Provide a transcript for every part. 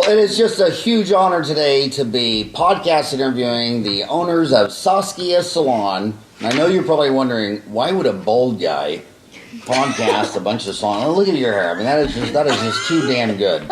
it is just a huge honor today to be podcast interviewing the owners of Saskia Salon. And I know you're probably wondering, why would a bald guy podcast a bunch of salon? Oh, look at your hair. I mean, that is just too damn good.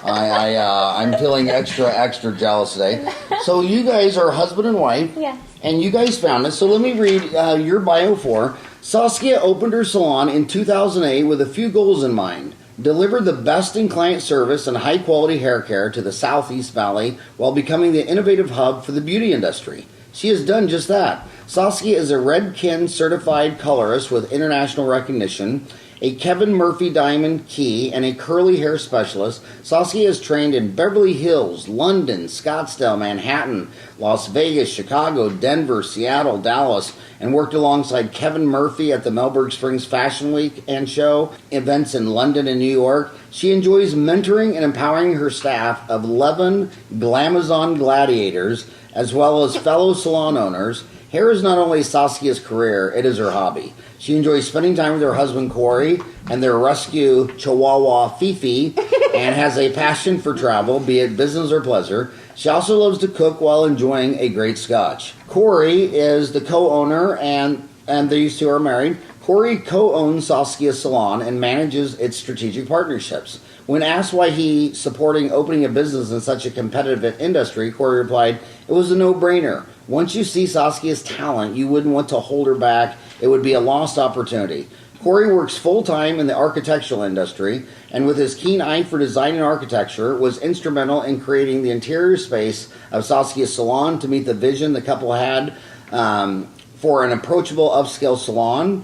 I'm feeling extra jealous today. So you guys are husband and wife. Yeah. And you guys found it. So let me read your bio for. Saskia opened her salon in 2008 with a few goals in mind. Delivered the best in client service and high quality hair care to the Southeast Valley while becoming the innovative hub for the beauty industry. She has done just that. Saskia is a Redken certified colorist with international recognition, a Kevin Murphy Diamond Key, and a curly hair specialist. Saskia is trained in Beverly Hills, London, Scottsdale, Manhattan, Las Vegas, Chicago, Denver, Seattle, Dallas, and worked alongside Kevin Murphy at the Melbourne Springs Fashion Week and show, events in London and New York. She enjoys mentoring and empowering her staff of 11 Glamazon gladiators, as well as fellow salon owners. Hair is not only Saskia's career, it is her hobby. She enjoys spending time with her husband Corey and their rescue Chihuahua Fifi, and has a passion for travel, be it business or pleasure. She also loves to cook while enjoying a great scotch. Corey is the co-owner, and these two are married. Corey co-owns Saskia Salon and manages its strategic partnerships. When asked why he supporting opening a business in such a competitive industry, Corey replied, "It was a no-brainer. Once you see Saskia's talent, you wouldn't want to hold her back. It would be a lost opportunity." Corey works full-time in the architectural industry, and with his keen eye for design and architecture, was instrumental in creating the interior space of Saskia Salon to meet the vision the couple had for an approachable upscale salon.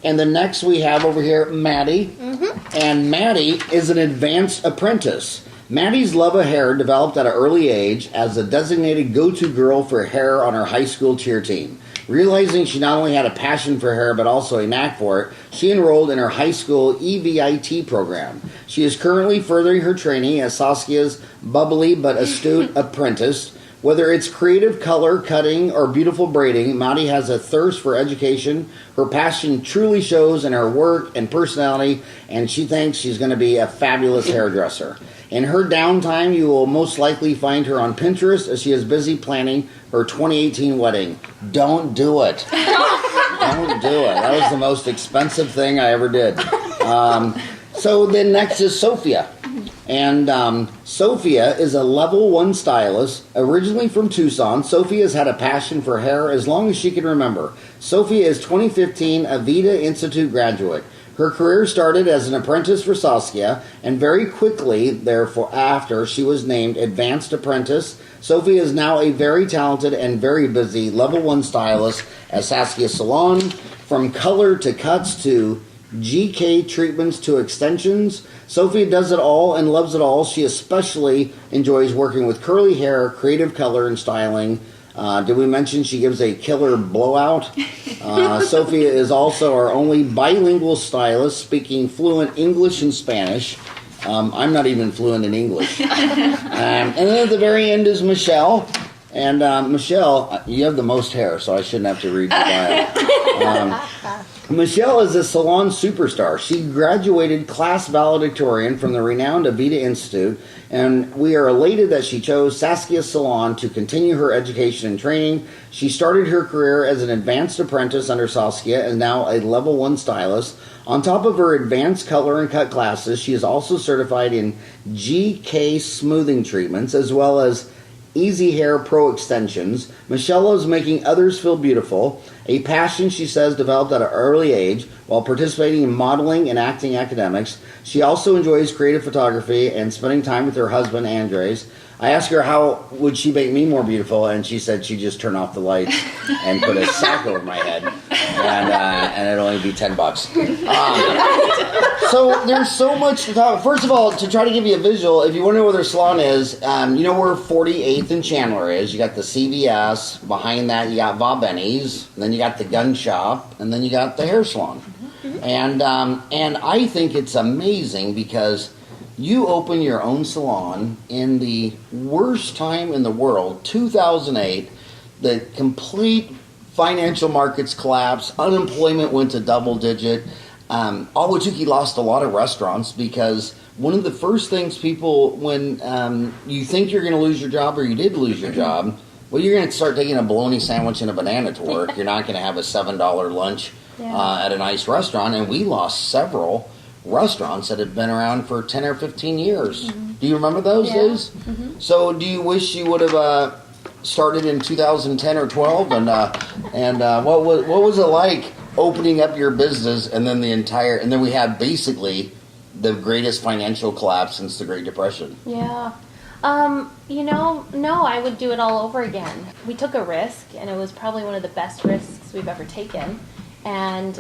And the next we have over here, Maddie. And Maddie is an advanced apprentice. Maddie's love of hair developed at an early age as a designated go-to girl for hair on her high school cheer team. Realizing she not only had a passion for hair but also a knack for it, she enrolled in her high school EVIT program. She is currently furthering her training as Saskia's bubbly but astute apprentice. Whether it's creative color cutting or beautiful braiding, Maddie has a thirst for education. Her passion truly shows in her work and personality, and she thinks she's going to be a fabulous hairdresser. In her downtime, you will most likely find her on Pinterest as she is busy planning her 2018 wedding. Don't do it. Don't do it. That was the most expensive thing I ever did. So then next is Sophia. And Sophia is a level 1 stylist. Originally from Tucson, Sophia has had a passion for hair as long as she can remember. Sophia is 2015 Blvd Institute graduate. Her career started as an apprentice for Saskia, and very quickly after she was named Advanced Apprentice. Sophia is now a very talented and very busy level 1 stylist at Saskia Salon. From color to cuts to GK treatments to extensions, Sophia does it all and loves it all. She especially enjoys working with curly hair, creative color, and styling. Did we mention she gives a killer blowout? Sophia is also our only bilingual stylist, speaking fluent English and Spanish. I'm not even fluent in English. And then at the very end is Michelle. And Michelle, you have the most hair, so I shouldn't have to read your bio. Michelle is a salon superstar. She graduated class valedictorian from the renowned Avita Institute, and we are elated that she chose Saskia Salon to continue her education and training. She started her career as an advanced apprentice under Saskia and now a level 1 stylist. On top of her advanced color and cut classes, she is also certified in GK smoothing treatments as well as Easy Hair Pro extensions. Michelle loves making others feel beautiful, a passion she says developed at an early age while participating in modeling and acting academics. She also enjoys creative photography and spending time with her husband, Andres. I asked her how would she make me more beautiful, and she said she'd just turn off the lights and put a sack over my head, and it'd only be $10. So there's so much to talk. First of all, to try to give you a visual, if you want to know where their salon is, you know where 48th and Chandler is. You got the CVS. Behind that, you got Bob Benny's. Then you got the gun shop, and then you got the hair salon. And I think it's amazing because you open your own salon in the worst time in the world, 2008. The complete financial markets collapsed. Unemployment went to double digit. Ahwatukee lost a lot of restaurants because one of the first things people, when you think you're going to lose your job or you did lose your job, well, you're going to start taking a bologna sandwich and a banana to work. You're not going to have a $7 lunch at a nice restaurant. And we lost several restaurants that had been around for 10 or 15 years. Mm-hmm. Do you remember those days? Mm-hmm. So do you wish you would have started in 2010 or 12? And what was it like opening up your business and then then we had basically the greatest financial collapse since the Great Depression? Yeah. No, I would do it all over again. We took a risk, and it was probably one of the best risks we've ever taken. And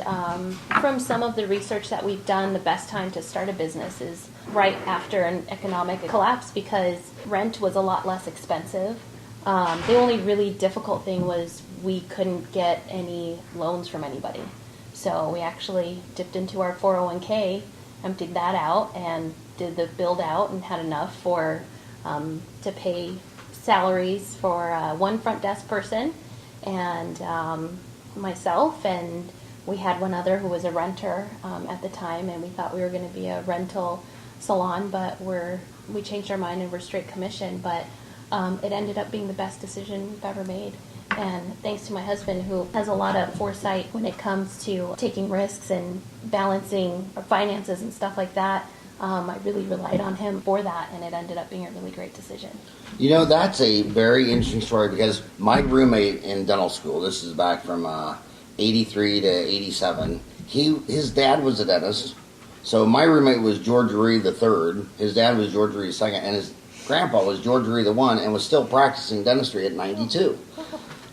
from some of the research that we've done, the best time to start a business is right after an economic collapse because rent was a lot less expensive. The only really difficult thing was we couldn't get any loans from anybody. So we actually dipped into our 401k, emptied that out, and did the build out and had enough for to pay salaries for one front desk person and myself, and we had one other who was a renter at the time, and we thought we were going to be a rental salon, but we changed our mind and we're straight commission. But it ended up being the best decision we've ever made. And thanks to my husband, who has a lot of foresight when it comes to taking risks and balancing our finances and stuff like that, I really relied on him for that, and it ended up being a really great decision. You know, that's a very interesting story because my roommate in dental school, this is back from 83 to 87, his dad was a dentist. So my roommate was George Ree III, his dad was George Ree II, and his grandpa was George Ree I, and was still practicing dentistry at 92.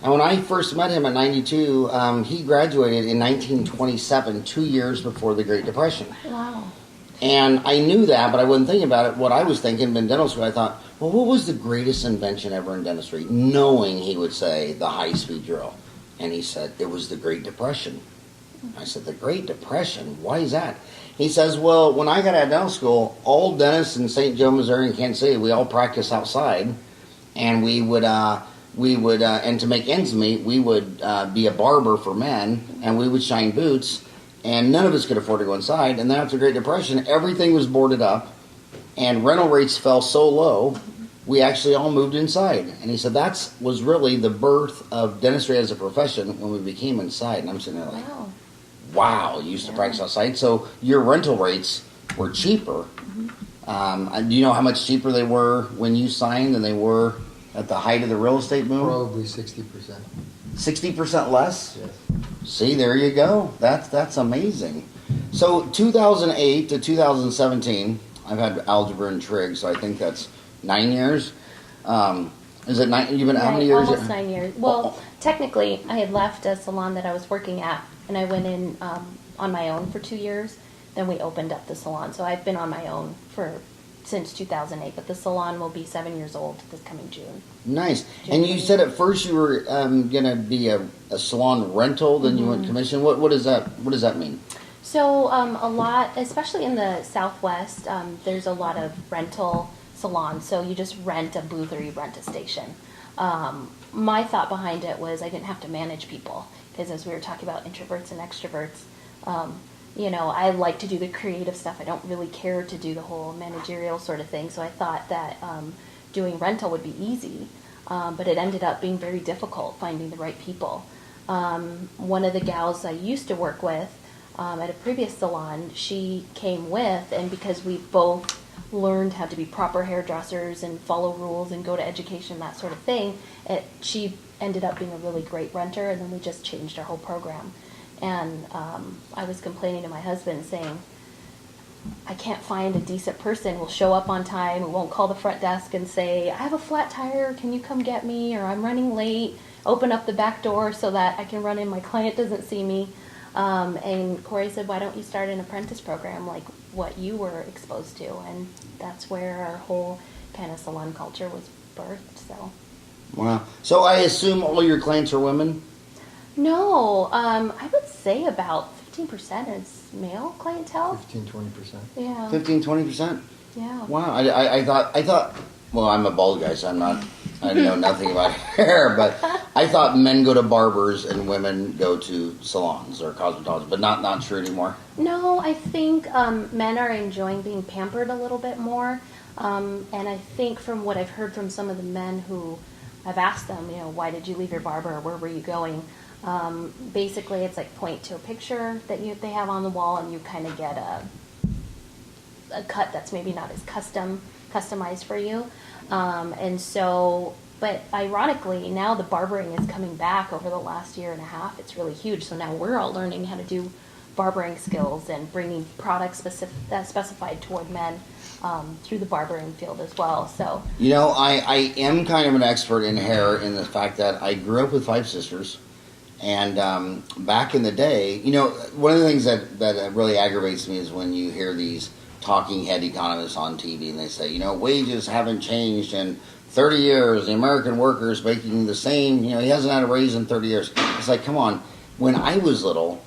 And when I first met him at 92, he graduated in 1927, 2 years before the Great Depression. Wow. And I knew that, but I wasn't thinking about it. What I was thinking in dental school, I thought, well, what was the greatest invention ever in dentistry? Knowing he would say the high-speed drill. And he said, it was the Great Depression. I said, the Great Depression? Why is that? He says, well, when I got out of dental school, all dentists in St. Joe, Missouri and Kansas City, we all practiced outside. And we would, and to make ends meet, we would be a barber for men, and we would shine boots. And none of us could afford to go inside. And then after the Great Depression, everything was boarded up, and rental rates fell so low, we actually all moved inside. And he said that was really the birth of dentistry as a profession when we became inside. And I'm sitting there like, wow, you used to practice outside. So your rental rates were cheaper. Mm-hmm. Do you know how much cheaper they were when you signed than they were at the height of the real estate boom? Probably 60%. 60% less? Yes. See, there you go. That's amazing. So 2008 to 2017, I've had algebra and trig, so I think that's 9 years. Is it 9? You've been how many years? Almost 9 years. Well, technically, I had left a salon that I was working at, and I went in on my own for 2 years. Then we opened up the salon, so I've been on my own since 2008, but the salon will be 7 years old this coming June. Nice. And you said at first you were going to be a salon rental, then you went commission. What does that mean? So a lot, especially in the Southwest, there's a lot of rental salons. So you just rent a booth or you rent a station. My thought behind it was I didn't have to manage people because as we were talking about introverts and extroverts, I like to do the creative stuff. I don't really care to do the whole managerial sort of thing. So I thought that doing rental would be easy, but it ended up being very difficult finding the right people. One of the gals I used to work with at a previous salon, she came with, and because we both learned how to be proper hairdressers and follow rules and go to education, that sort of thing, she ended up being a really great renter, and then we just changed our whole program. And I was complaining to my husband saying, I can't find a decent person who will show up on time, who won't call the front desk and say, I have a flat tire, can you come get me? Or I'm running late, open up the back door so that I can run in, my client doesn't see me. And Corey said, why don't you start an apprentice program like what you were exposed to? And that's where our whole kind of salon culture was birthed. So. Wow. So I assume all your clients are women? No, I would say about 15% is male clientele. 15-20%. Yeah. 15-20%? Yeah. Wow. I thought. Well, I'm a bald guy, so I know nothing about hair, but I thought men go to barbers and women go to salons or cosmetologists, but not true anymore. No, I think men are enjoying being pampered a little bit more. And I think from what I've heard from some of the men who I've asked them, why did you leave your barber or where were you going? Basically, it's like point to a picture that they have on the wall and you kind of get a cut that's maybe not as customized for you. And so, but ironically, now the barbering is coming back over the last year and a half. It's really huge. So now we're all learning how to do barbering skills and bringing products specified toward men through the barbering field as well. So I am kind of an expert in hair in the fact that I grew up with 5 sisters, and back in the day, one of the things that really aggravates me is when you hear these talking head economists on TV and they say, wages haven't changed in 30 years. The American worker is making the same. He hasn't had a raise in 30 years. It's like, come on. When I was little,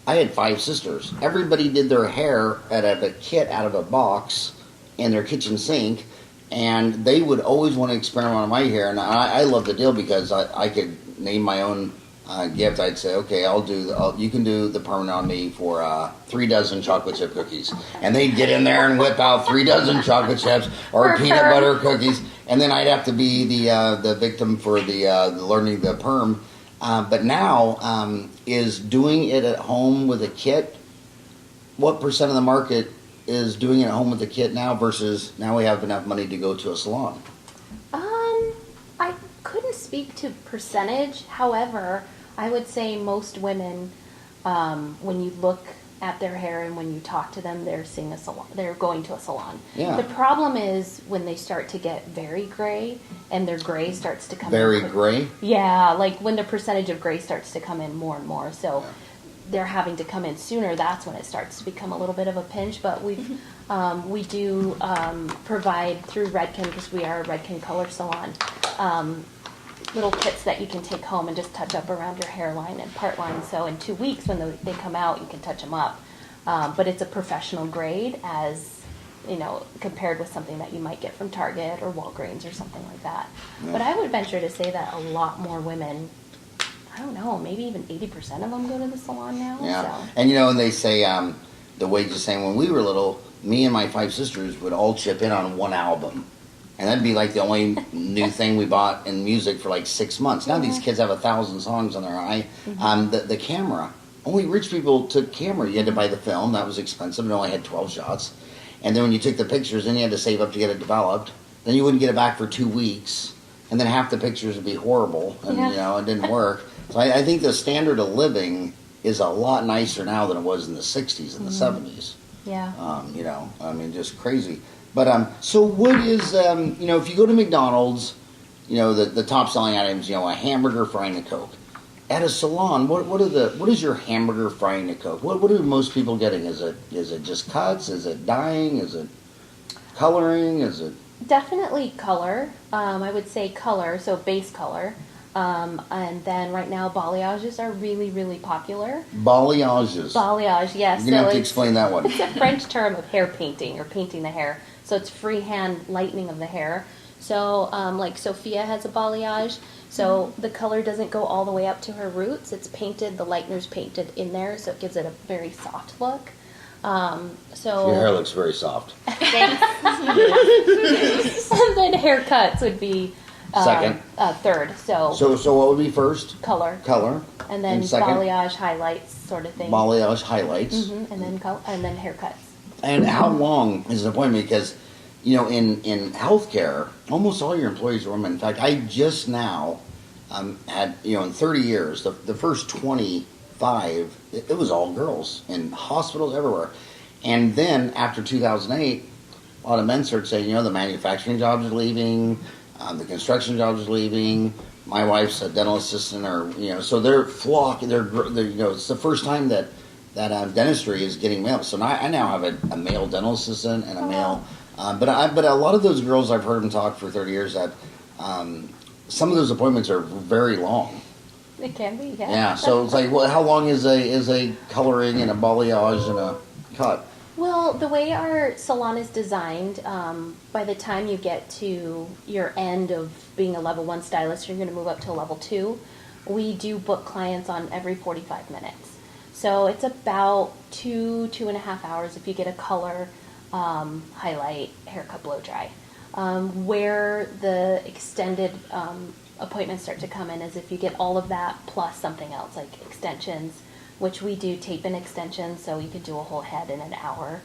I had 5 sisters. Everybody did their hair out of a kit out of a box in their kitchen sink, and they would always want to experiment on my hair. And I love the deal because I could name my own gift. I'd say, okay, you can do the permanent on me for 3 dozen chocolate chip cookies. And they'd get in there and whip out 3 dozen chocolate chips or peanut butter cookies, and then I'd have to be the victim for the learning the perm. But now, is doing it at home with a kit, what percent of the market is doing it at home with a kit now versus now we have enough money to go to a salon? I couldn't speak to percentage. However, I would say most women, when you look at their hair and when you talk to them, they're seeing a salon. They're going to a salon. Yeah. The problem is when they start to get very gray and their gray starts to come very in. Very gray? Yeah, like when the percentage of gray starts to come in more and more. So they're having to come in sooner. That's when it starts to become a little bit of a pinch. But we do provide through Redken, because we are a Redken color salon, little kits that you can take home and just touch up around your hairline and part line. So in 2 weeks when they come out, you can touch them up. But it's a professional grade as, compared with something that you might get from Target or Walgreens or something like that. Yeah. But I would venture to say that a lot more women, I don't know, maybe even 80% of them go to the salon now. Yeah. So. And and they say the wages saying when we were little, me and my 5 sisters would all chip in on one album. And that'd be like the only new thing we bought in music for like 6 months. Now these kids have 1,000 songs on their eye. The camera, only rich people took camera. You had to buy the film. That was expensive. It only had 12 shots. And then when you took the pictures, then you had to save up to get it developed. Then you wouldn't get it back for 2 weeks. And then half the pictures would be horrible. And, it didn't work. So I think the standard of living is a lot nicer now than it was in the 60s and the 70s. Yeah. Just crazy. But so what is if you go to McDonald's, the top selling items, a hamburger, fry, and a Coke. At a salon, what is your hamburger, fry, and a Coke? What are most people getting? Is it just cuts? Is it dyeing? Is it coloring? Is it definitely color? I would say color, so base color. And then right now, balayages are really, really popular. Balayages? Balayage, yes. You're going to have to explain that one. It's a French term of hair painting, or painting the hair. So it's freehand lightening of the hair. So like Sophia has a balayage. So the color doesn't go all the way up to her roots. It's painted, the lightener's painted in there, so it gives it a very soft look. Your hair looks very soft. Thanks. And then haircuts would be... second. Third. So what would be first? Color. And then balayage, highlights, sort of thing. Balayage, highlights. Mm-hmm. And then haircuts. And how long is an appointment? Because, in healthcare, almost all your employees are women. In fact, I just now had, in 30 years, the first 25, it was all girls in hospitals everywhere. And then after 2008, a lot of men started saying, the manufacturing jobs are leaving. The construction jobs are leaving. My wife's a dental assistant, so they're flocking. It's the first time that dentistry is getting male. So now I now have a male dental assistant and a male. But a lot of those girls, I've heard them talk for 30 years that some of those appointments are very long. It can be, yeah. Yeah. So it's like, how long is a coloring and a balayage and a cut? Well, Well, the way our salon is designed, by the time you get to your end of being a level 1 stylist, you're going to move up to a level 2. We do book clients on every 45 minutes. So it's about 2.5 hours if you get a color, highlight, haircut, blow dry. Where the extended appointments start to come in is if you get all of that plus something else, like extensions, which we do tape-in extensions, so you could do a whole head in an hour.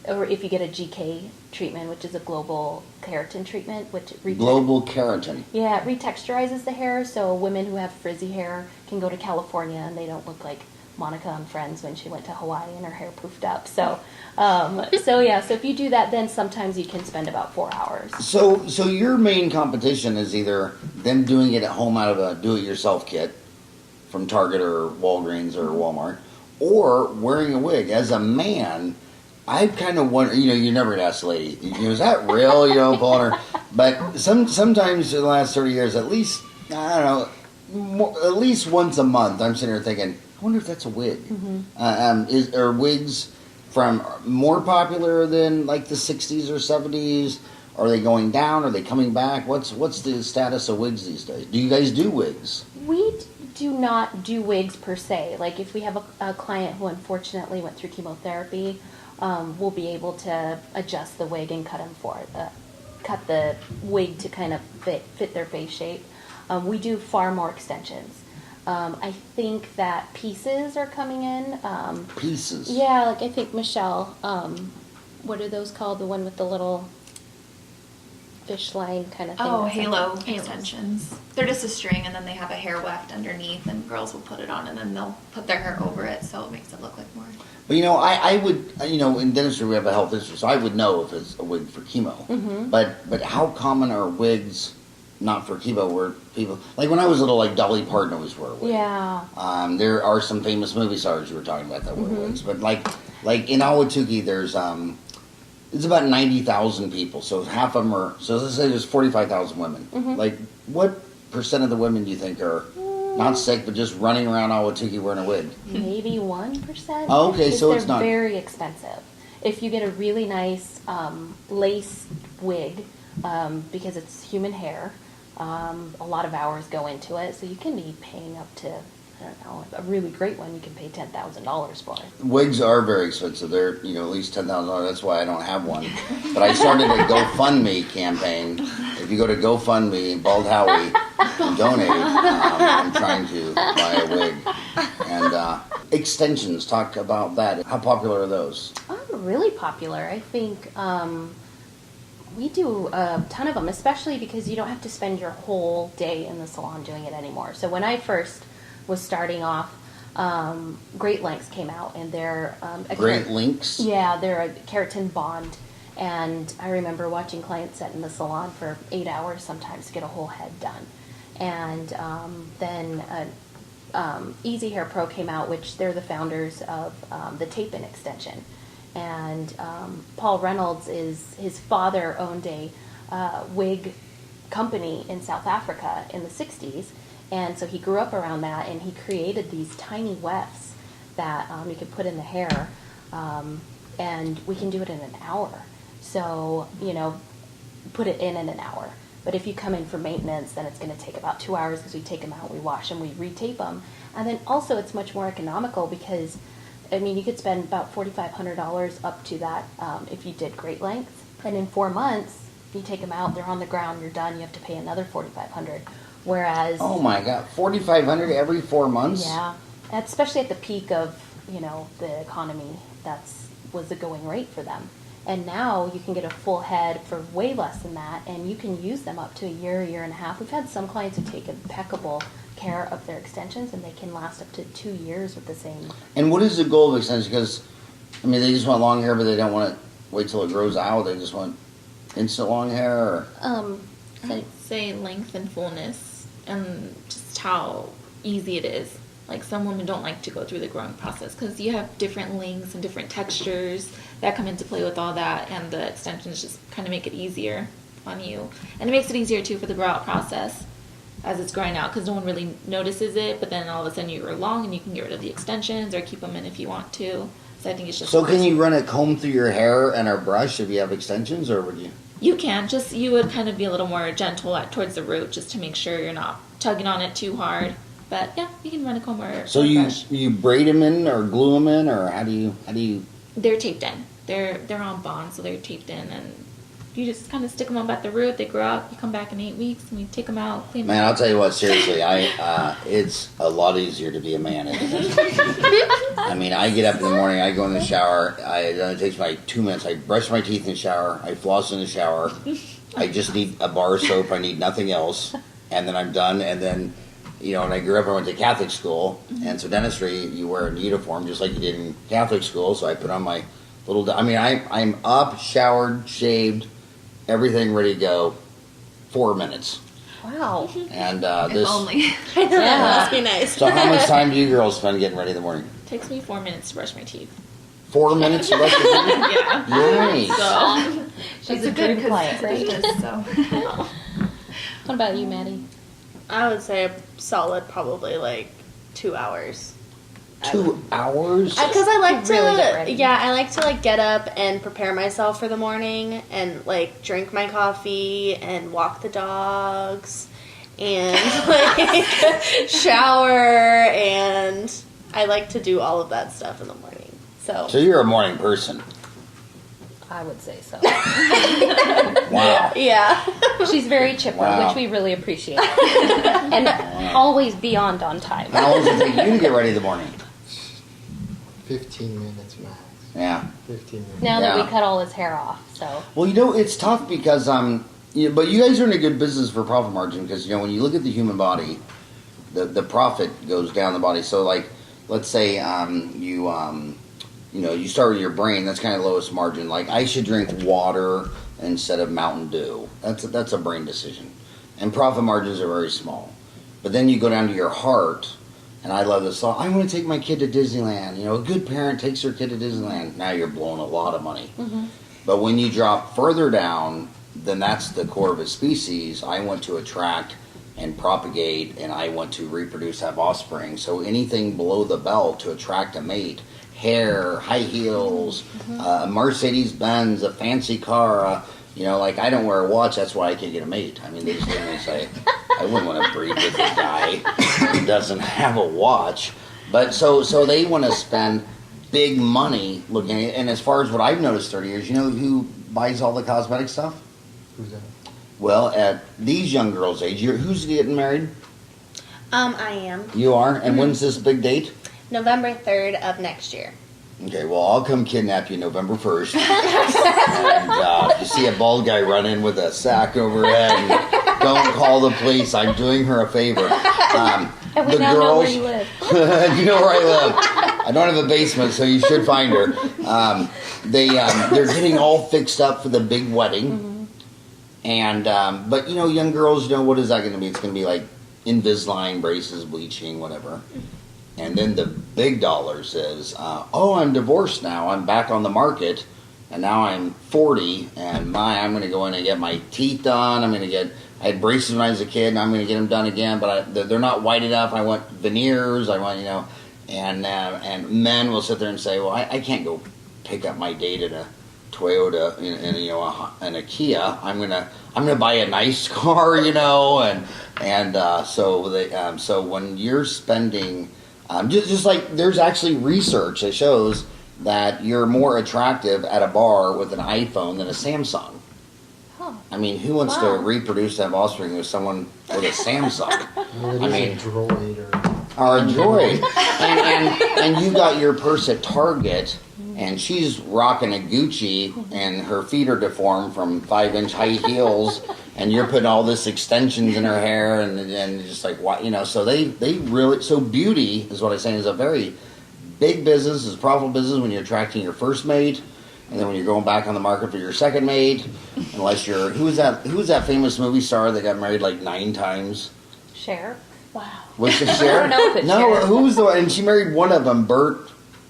Or if you get a GK treatment, which is a global keratin treatment, which Global keratin. Yeah, it retexturizes the hair, so women who have frizzy hair can go to California and they don't look like Monica on Friends when she went to Hawaii and her hair poofed up. So if you do that, then sometimes you can spend about 4 hours. So your main competition is either them doing it at home out of a do-it-yourself kit from Target or Walgreens or Walmart, or wearing a wig. As a man, I kind of wonder, you never ask a lady, is that real, pulling her? But sometimes in the last 30 years, at least, I don't know, at least once a month, I'm sitting here thinking, I wonder if that's a wig. Mm-hmm. Are wigs more popular than like the 60s or 70s? Are they going down? Are they coming back? What's the status of wigs these days? Do you guys do wigs? We do not do wigs per se. Like if we have a client who unfortunately went through chemotherapy, we'll be able to adjust the wig and cut the wig to kind of fit their face shape. We do far more extensions. I think that pieces are coming in. Pieces? Yeah, like I think Michelle, what are those called? The one with the little fish line kind of thing. Oh, halo extensions. They're just a string and then they have a hair weft underneath and girls will put it on and then they'll put their hair over it so it makes it look like more. But I would, in dentistry we have a health history, so I would know if it's a wig for chemo. Mm-hmm. But how common are wigs not for chemo where people, like when I was little, like Dolly Parton always wore a wig. Yeah. There are some famous movie stars you were talking about that wear wigs, but like in Ahwatukee there's it's about 90,000 people, so half of them are, so let's say there's 45,000 women. Mm-hmm. Like, what percent of the women do you think are not sick, but just running around Ahwatukee wearing a wig? Maybe 1%. Oh, okay, so it's not. They're very expensive. If you get a really nice lace wig, because it's human hair, a lot of hours go into it, so you can be paying up to, I don't know, a really great one you can pay $10,000 for. Wigs are very expensive. They're, at least $10,000. That's why I don't have one. But I started a GoFundMe campaign. If you go to GoFundMe, Bald Howie, and donate, I'm trying to buy a wig. And extensions, talk about that. How popular are those? Really popular. I think we do a ton of them, especially because you don't have to spend your whole day in the salon doing it anymore. So when I first was starting off, Great Lengths came out, and they're Great Lengths? Yeah, they're a keratin bond, and I remember watching clients sit in the salon for 8 hours sometimes to get a whole head done. And then Easy Hair Pro came out, which they're the founders of the tape-in extension. And Paul Reynolds, his father owned a wig company in South Africa in the 60s. And so he grew up around that, and he created these tiny wefts that you can put in the hair, and we can do it in an hour. So, put it in an hour. But if you come in for maintenance, then it's going to take about 2 hours because we take them out, we wash them, we retape them. And then also it's much more economical because, you could spend about $4,500 up to that if you did Great Lengths. And in 4 months, you take them out, they're on the ground, you're done, you have to pay another $4,500. Whereas, oh my God, $4,500 every 4 months? Yeah, especially at the peak of the economy, was the going rate for them. And now you can get a full head for way less than that, and you can use them up to a year and a half. We've had some clients who take impeccable care of their extensions, and they can last up to 2 years with the same. And what is the goal of extensions? Because they just want long hair, but they don't want to wait till it grows out. They just want instant long hair. Or I'd say length and fullness. And just how easy it is. Like some women don't like to go through the growing process because you have different lengths and different textures that come into play with all that, and the extensions just kind of make it easier on you. And it makes it easier too for the grow out process as it's growing out because no one really notices it, but then all of a sudden you're long and you can get rid of the extensions or keep them in if you want to. So I think it's just. So can you run a comb through your hair and a brush if you have extensions, or would you? You can, just you would kind of be a little more gentle towards the root, just to make sure you're not tugging on it too hard. But yeah, you can run a comb or So a you brush. you braid them in or glue them in, or how do you? They're taped in. They're on bond, so they're taped in, and you just kind of stick them up at the root. They grow out. You come back in 8 weeks, and we take them out, clean them. Man, I'll tell you what. Seriously, it's a lot easier to be a man. Isn't it? I mean, I get up in the morning. I go in the shower. It only takes me like 2 minutes. I brush my teeth in the shower. I floss in the shower. I just need a bar of soap. I need nothing else, and then I'm done. And then, you know, when I grew up, I went to Catholic school, and so dentistry, you wear a uniform just like you did in Catholic school. So I put on my little. I mean, I'm up, showered, shaved, everything ready to go. 4 minutes. Wow. And If this. only. I know, Yeah. that must be nice. So how much time do you girls spend getting ready in the morning? Takes me 4 minutes to brush my teeth. 4 minutes to brush your teeth? Yeah. Nice. So She's That's a good good client, right? dentist, so. What about you, Maddie? I would say a solid probably like 2 hours. 2 hours? Because I like to, really get ready. yeah, I like to like get up and prepare myself for the morning and like drink my coffee and walk the dogs and like shower, and I like to do all of that stuff in the morning. So So you're a morning person. I would say so. Wow. yeah, She's very chipper, Wow. which we really appreciate. And always beyond on time. How long does it take you to get ready in the morning? 15 minutes max. Yeah. 15 minutes. Now that Yeah. we cut all his hair off, so. Well, you know, it's tough because, but you guys are in a good business for profit margin because, you know, when you look at the human body, the profit goes down the body. So, like, let's say you know, you start with your brain, that's kind of lowest margin. Like, I should drink water instead of Mountain Dew. That's a brain decision. And profit margins are very small. But then you go down to your heart, and I love this thought, I want to take my kid to Disneyland. You know, a good parent takes their kid to Disneyland. Now you're blowing a lot of money. Mm-hmm. But when you drop further down, then that's the core of a species. I want to attract and propagate, and I want to reproduce, have offspring. So anything below the belt to attract a mate, hair, high heels, Mercedes-Benz, a fancy car, you know, like I don't wear a watch, that's why I can't get a mate. I mean, they just look at me and say, I wouldn't want to breed with a guy who doesn't have a watch. But so they want to spend big money looking at it. And as far as what I've noticed 30 years, you know who buys all the cosmetic stuff? Who's that? Well, at these young girls' age, who's getting married? I am. You are? And when's this big date? November 3rd of next year. Okay, well, I'll come kidnap you November 1st. And if you see a bald guy run in with a sack over his head, don't call the police. I'm doing her a favor. And we now know where you live. You know where I live. I don't have a basement, so you should find her. They're getting all fixed up for the big wedding. And but you know, young girls, you know, what is that going to be? It's going to be like Invisalign, braces, bleaching, whatever. And then the big dollars is, oh, I'm divorced now. I'm back on the market, and now I'm 40, and I'm going to go in and get my teeth done. I had braces when I was a kid, and I'm going to get them done again, but they're not white enough. I want veneers. I want, you know, and men will sit there and say, well, I can't go pick up my date at a Toyota and you know, and a Kia. I'm gonna buy a nice car, you know, and so when you're spending. Just like there's actually research that shows that you're more attractive at a bar with an iPhone than a Samsung. Huh. I mean, who wants to reproduce, have offspring with someone with a Samsung? Well, it is a droid Or a Droid. And you got your purse at Target, and she's rocking a Gucci, and her feet are deformed from 5-inch high heels, and you're putting all this extensions in her hair, and just like, what, you know, so they really, so beauty is what I'm saying is a very big business, is a profitable business when you're attracting your first mate, and then when you're going back on the market for your second mate, unless you're, who's that famous movie star that got married like 9 times? Cher. Wow. Was it Cher? I don't know if it's No, Cher. who was the one? And she married one of them, Burt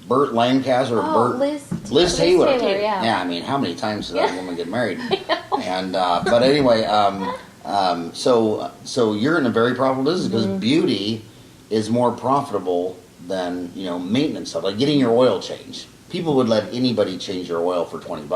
Lancaster, or Oh, Burt. Liz Taylor. yeah. Yeah, I mean, how many times did that woman get married? And but anyway, so you're in a very profitable business because beauty is more profitable than, you know, maintenance stuff, like getting your oil changed. people would let anybody change their oil for $20.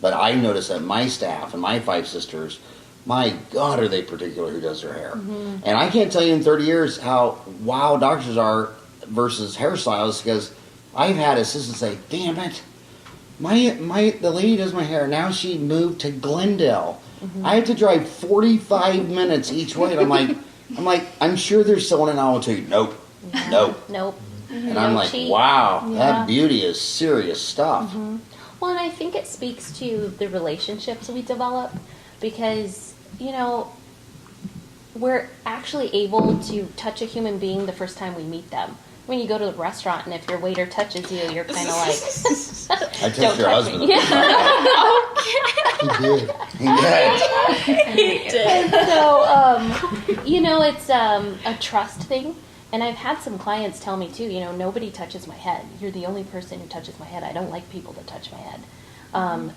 But I noticed that my staff and my 5 sisters, my God, are they particular who does their hair. And I can't tell you in 30 years how wow doctors are versus hairstylists, because I've had assistants say, damn it, the lady does my hair, now she moved to Glendale. I have to drive 45 minutes each way. And I'm sure there's someone in Ahwatukee. Nope. And I'm like, cheat. wow, Yeah. that beauty is serious stuff. Well, and I think it speaks to the relationships we develop, because, you know, we're actually able to touch a human being the first time we meet them. When you go to the restaurant and if your waiter touches you, you're kind of like, I touched don't your touch husband. me. Yeah. He did. He did. So, you know, it's a trust thing. And I've had some clients tell me too, you know, nobody touches my head. You're the only person who touches my head. I don't like people to touch my head.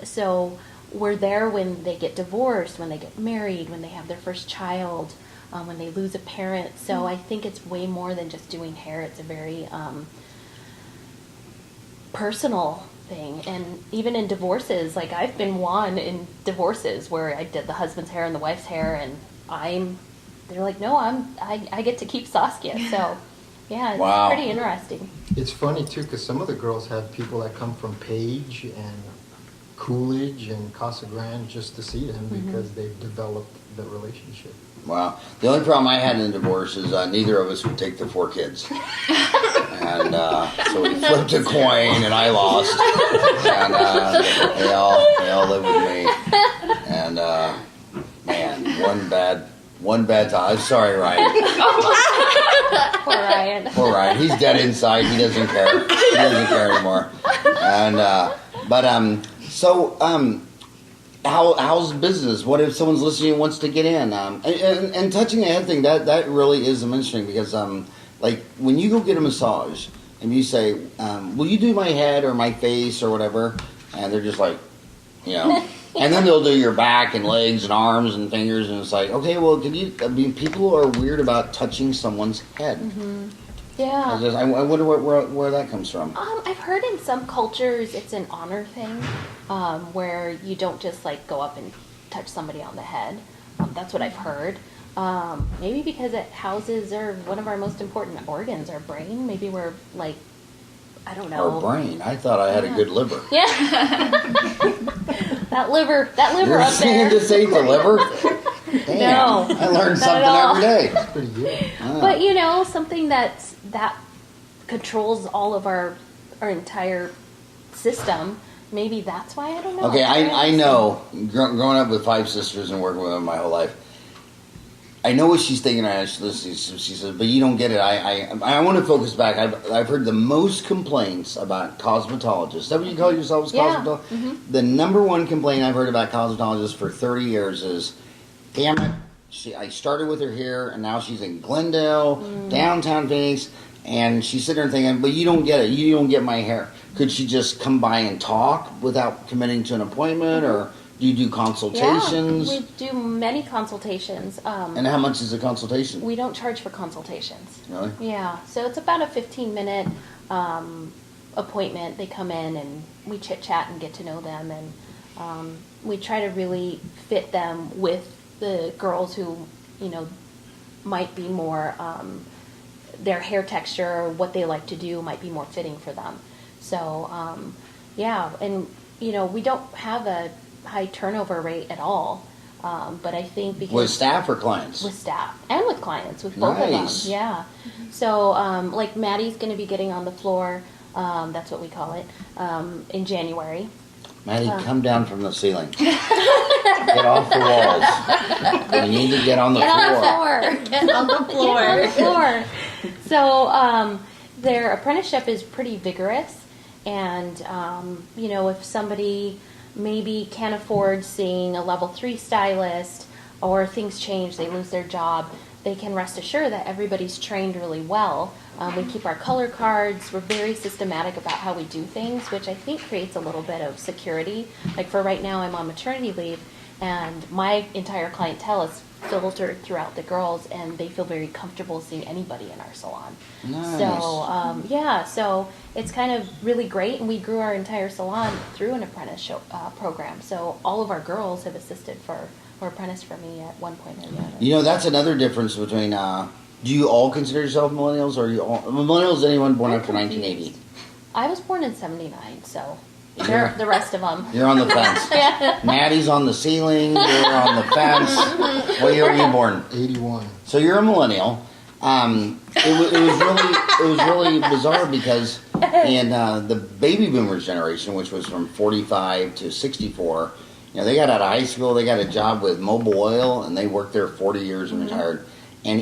So we're there when they get divorced, when they get married, when they have their first child, when they lose a parent. So I think it's way more than just doing hair. It's a very personal thing. And even in divorces, like I've been one in divorces where I did the husband's hair and the wife's hair, and they're like, no, I get to keep Saskia. So yeah, it's Wow. pretty interesting. It's funny too, because some of the girls have people that come from Page and Coolidge and Casa Grande just to see them because they've developed the relationship. Wow. The only problem I had in divorce is neither of us would take the 4 kids. And so we flipped a coin and I lost. And they all live with me. And man, one bad time. I'm sorry, Ryan. Poor Ryan. Poor Ryan. He's dead inside. He doesn't care. He doesn't care anymore. And how's business? What if someone's listening and wants to get in? And touching the head thing, that really is interesting, because like when you go get a massage and you say, will you do my head or my face or whatever? And they're just like, you know. And then they'll do your back and legs and arms and fingers, and it's like, okay, well, people are weird about touching someone's head. Yeah. I wonder where that comes from. I've heard in some cultures it's an honor thing, where you don't just like go up and touch somebody on the head. That's what I've heard. Maybe because it houses one of our most important organs, our brain. Maybe we're like, I don't know. Our brain. I thought I had a good liver. Yeah. that liver You're up saying there. this ain't the liver? Damn. No, I learn not something at all. every day. That's pretty good. But you know, something that controls all of our entire system. Maybe that's why, I don't know. Okay, I know. Growing up with 5 sisters and working with them my whole life, I know what she's thinking. She says, but you don't get it. I want to focus back. I've heard the most complaints about cosmetologists. Is that what you call yourselves, Yeah. cosmetologists? The number one complaint I've heard about cosmetologists for 30 years is, damn it, I started with her hair, and now she's in Glendale, downtown Phoenix, and she's sitting there thinking, but you don't get it. You don't get my hair. Could she just come by and talk without committing to an appointment, or do you do consultations? Yeah, we do many consultations. And how much is a consultation? We don't charge for consultations. Really? Yeah, so it's about a 15-minute appointment. They come in and we chit-chat and get to know them, and we try to really fit them with the girls who, you know, might be more, their hair texture or what they like to do might be more fitting for them. So, yeah, and, you know, we don't have a high turnover rate at all, but I think because... With staff or clients? With staff and with clients, with both Nice. of them, yeah. So, like Maddie's going to be getting on the floor, that's what we call it, in January. Maddie, come down from the ceiling. Get off the walls. You need to get on the floor. Get on the floor. Get on the floor. So, their apprenticeship is pretty vigorous, and, you know, if somebody maybe can't afford seeing a level 3 stylist, or things change, they lose their job, they can rest assured that everybody's trained really well. We keep our color cards. We're very systematic about how we do things, which I think creates a little bit of security. Like for right now, I'm on maternity leave, And my entire clientele is filtered throughout the girls, and they feel very comfortable seeing anybody in our salon. Nice. So, so it's kind of really great, and we grew our entire salon through an apprenticeship program. So all of our girls have assisted for or apprenticed for me at one point or the other. You know, that's another difference between, do you all consider yourself millennials, or are you all, millennials, anyone born I'm after 1980? I was born in 79, so they're the rest of them. You're on the fence. Yeah. Maddie's on the ceiling, you're on the fence. What year were you born? 81. So you're a millennial. It was really bizarre because in the baby boomers generation, which was from 45 to 64, you know, they got out of high school, they got a job with Mobil Oil, and they worked there 40 years and retired. And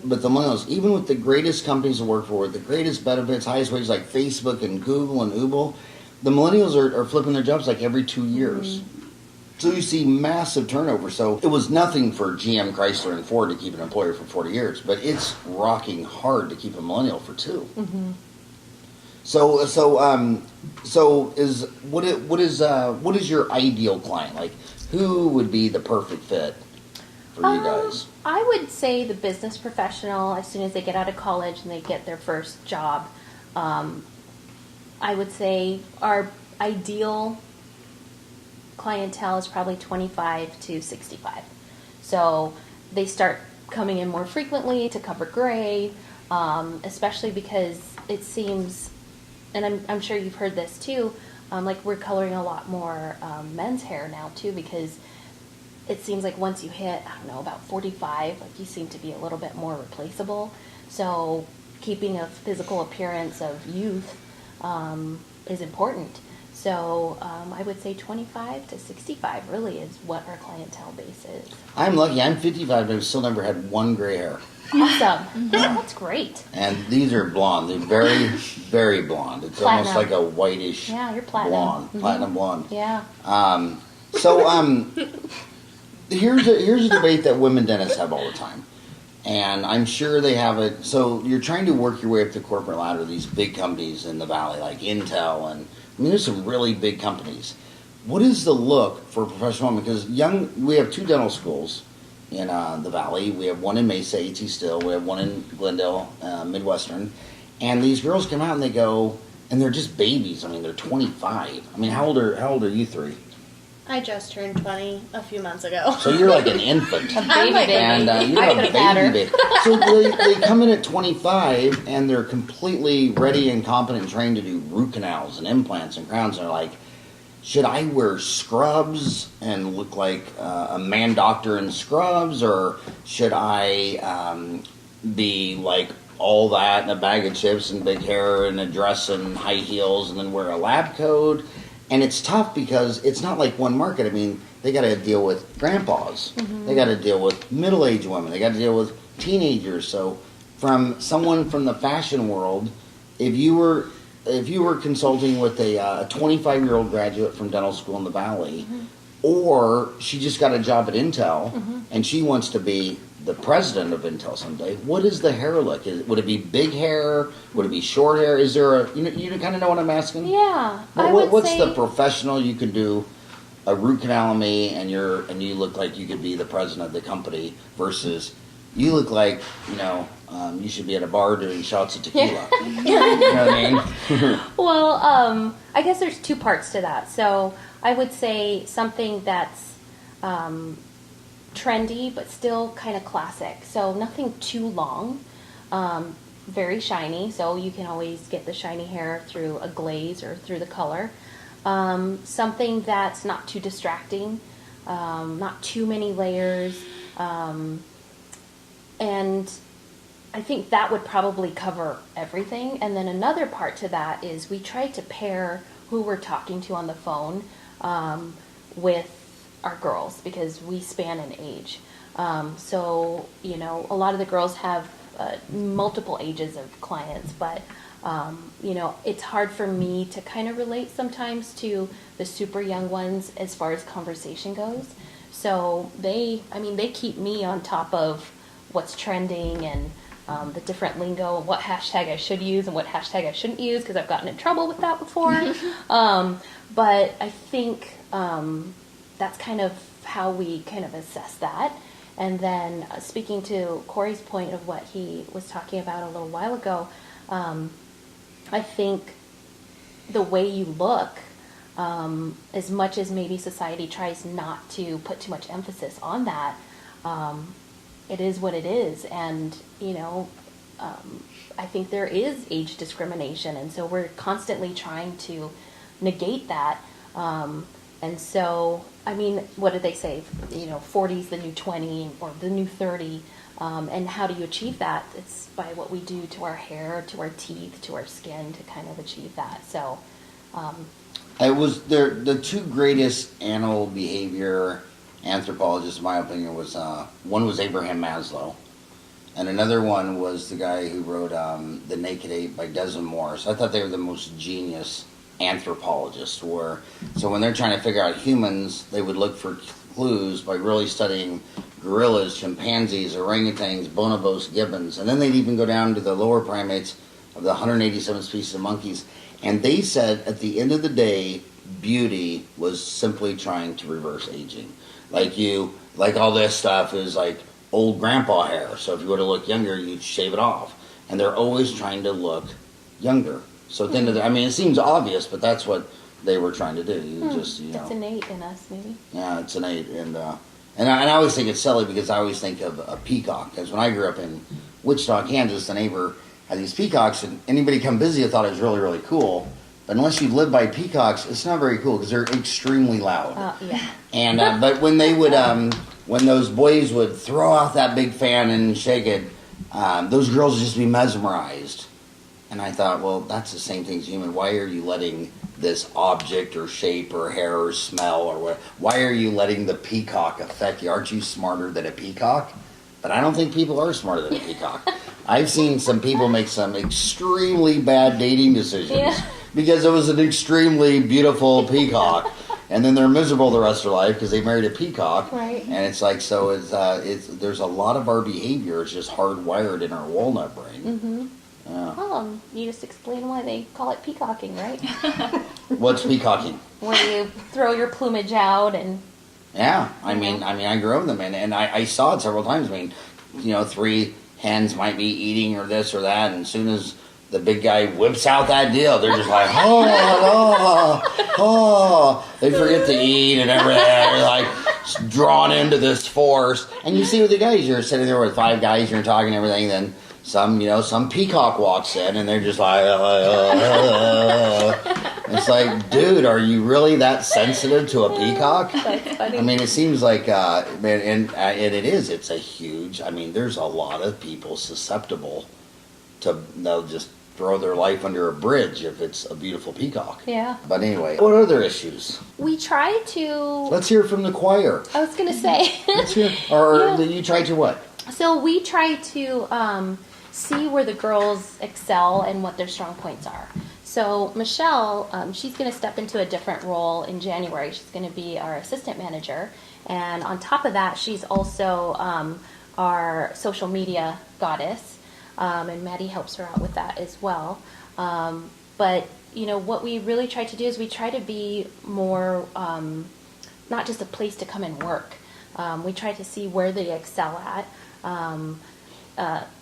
but the millennials, even with the greatest companies to work for, with the greatest benefits, highest wages like Facebook and Google and Uber, the millennials are flipping their jobs like every 2 years. So you see massive turnover. So it was nothing for GM, Chrysler, and Ford to keep an employer for 40 years, but it's rocking hard to keep a millennial for 2. So what is your ideal client? Like, who would be the perfect fit for you guys? I would say the business professional, as soon as they get out of college and they get their first job. I would say our ideal clientele is probably 25 to 65. So they start coming in more frequently to cover gray, especially because it seems, and I'm sure you've heard this too, like we're coloring a lot more men's hair now too, because it seems like once you hit, I don't know, about 45, like you seem to be a little bit more replaceable. So keeping a physical appearance of youth is important. So I would say 25 to 65 really is what our clientele base is. I'm lucky. I'm 55, but I've still never had one gray hair. Awesome. That's great. And these are blonde. They're very, very blonde. It's Platinum. almost like a whitish You're platinum. blonde. Platinum blonde. Yeah. Here's a debate that women dentists have all the time. And I'm sure they have it. So you're trying to work your way up the corporate ladder, these big companies in the Valley, like Intel, and I mean, there's some really big companies. What is the look for a professional woman? Because we have 2 dental schools in the Valley. We have one in Mesa, A.T. Still. We have one in Glendale, Midwestern. And these girls come out and they go, and they're just babies. I mean, they're 25. I mean, how old are you 3? I just turned 20 a few months ago. So you're like an infant. A baby baby. And you're I a could've had her. baby baby. So they come in at 25 and they're completely ready and competent and trained to do root canals and implants and crowns. And they're like, should I wear scrubs and look like a man doctor in scrubs? Or should I be like all that and a bag of chips and big hair and a dress and high heels and then wear a lab coat? And it's tough because it's not like one market. I mean, they got to deal with grandpas. They got to deal with middle-aged women. They got to deal with teenagers. So, from someone from the fashion world, if you were consulting with a 25-year-old graduate from dental school in the Valley, or she just got a job at Intel and she wants to be the president of Intel someday, what is the hair look? Would it be big hair? Would it be short hair? Is there you kind of know what I'm asking? Yeah. What's the professional you can do a root canal on me and you look like you could be the president of the company versus you look like, you should be at a bar doing shots of tequila. You know what I mean? Well, I guess there's 2 parts to that. So I would say something that's trendy but still kind of classic. So nothing too long, very shiny. So you can always get the shiny hair through a glaze or through the color. Something that's not too distracting, not too many layers, and I think that would probably cover everything. And then another part to that is we try to pair who we're talking to on the phone with our girls because we span an age. So, a lot of the girls have multiple ages of clients, but, it's hard for me to kind of relate sometimes to the super young ones as far as conversation goes. So they keep me on top of what's trending and the different lingo and what hashtag I should use and what hashtag I shouldn't use because I've gotten in trouble with that before. But I think that's kind of how we kind of assess that. And then speaking to Corey's point of what he was talking about a little while ago, I think the way you look, as much as maybe society tries not to put too much emphasis on that, it is what it is. And, I think there is age discrimination, and so we're constantly trying to negate that. And so, I mean, what did they say? 40 is the new 20 or the new 30. And how do you achieve that? It's by what we do to our hair, to our teeth, to our skin to kind of achieve that. So, it was the two greatest animal behavior anthropologists, in my opinion, was one was Abraham Maslow, and another one was the guy who wrote The Naked Ape by Desmond Morris. I thought they were the most genius anthropologists. So when they're trying to figure out humans, they would look for clues by really studying gorillas, chimpanzees, orangutans, bonobos, gibbons, and then they'd even go down to the lower primates of the 187 species of monkeys. And they said at the end of the day, beauty was simply trying to reverse aging. Like all this stuff is like old grandpa hair. So if you were to look younger, you'd shave it off. And they're always trying to look younger. So at the end of the, I mean, it seems obvious, but that's what they were trying to do. It's innate in us, maybe. Yeah, it's innate. And I always think it's silly because I always think of a peacock. Because when I grew up in Wichita, Kansas, the neighbor had these peacocks, and anybody come visit thought it was really, really cool. But unless you live by peacocks, it's not very cool because they're extremely loud. Yeah. And but when they would, when those boys would throw out that big fan and shake it, those girls would just be mesmerized. And I thought, well, that's the same thing as human. Why are you letting this object or shape or hair or smell or what? Why are you letting the peacock affect you? Aren't you smarter than a peacock? But I don't think people are smarter than a peacock. I've seen some people make some extremely bad dating decisions because it was an extremely beautiful peacock. And then they're miserable the rest of their life because they married a peacock. Right. And it's like, so it's there's a lot of our behavior is just hardwired in our walnut brain. Mm-hmm. Yeah. Well, you just explain why they call it peacocking, right? What's peacocking? Where you throw your plumage out and... Yeah, I mean, I grew up with them, and I saw it several times. I mean, 3 hens might be eating or this or that, and as soon as the big guy whips out that deal, they're just like, they forget to eat and everything. They're like drawn into this force. And you see with the guys, you're sitting there with 5 guys, you're talking and everything, then some peacock walks in, and they're just like, It's like, dude, are you really that sensitive to a peacock? That's funny. I mean, it seems like, and it is. It's a huge. I mean, there's a lot of people susceptible to. They'll just throw their life under a bridge if it's a beautiful peacock. Yeah. But anyway, what other issues? We try to... Let's hear from the choir. I was going to say. Let's hear. Or Yeah. you try to what? So we try to see where the girls excel and what their strong points are. So Michelle, she's going to step into a different role in January. She's going to be our assistant manager. And on top of that, she's also our social media goddess. And Maddie helps her out with that as well. But, what we really try to do is we try to be more, not just a place to come and work. We try to see where they excel at.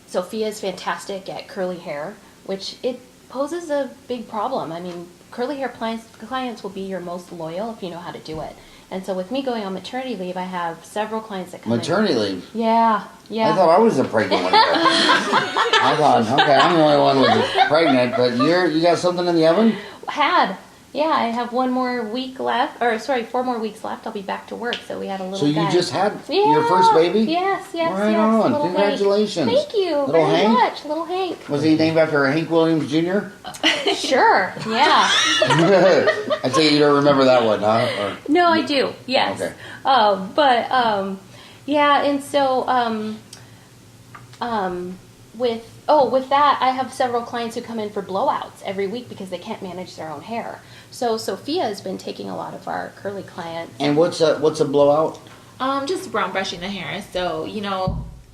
Sophia is fantastic at curly hair, which it poses a big problem. I mean, curly hair clients will be your most loyal if you know how to do it. And so with me going on maternity leave, I have several clients that come Maternity leave? Yeah. I thought I was the pregnant one. I thought, okay, I'm the only one who's pregnant, but you got something in the oven? Yeah, I have 4 more weeks left. I'll be back to work. So we had a little So guy. you just had your first baby? Yes. Right on. Little Congratulations. Hank. Thank you Little very Hank? much. Little Hank. Was he named after Hank Williams Jr.? Sure, yeah. I take it you don't remember that one, huh? Or, No, I do. Yes. Okay. Yeah, and so with that, I have several clients who come in for blowouts every week because they can't manage their own hair. So Sophia has been taking a lot of our curly clients. and what's a blowout? Just brown brushing the hair. So,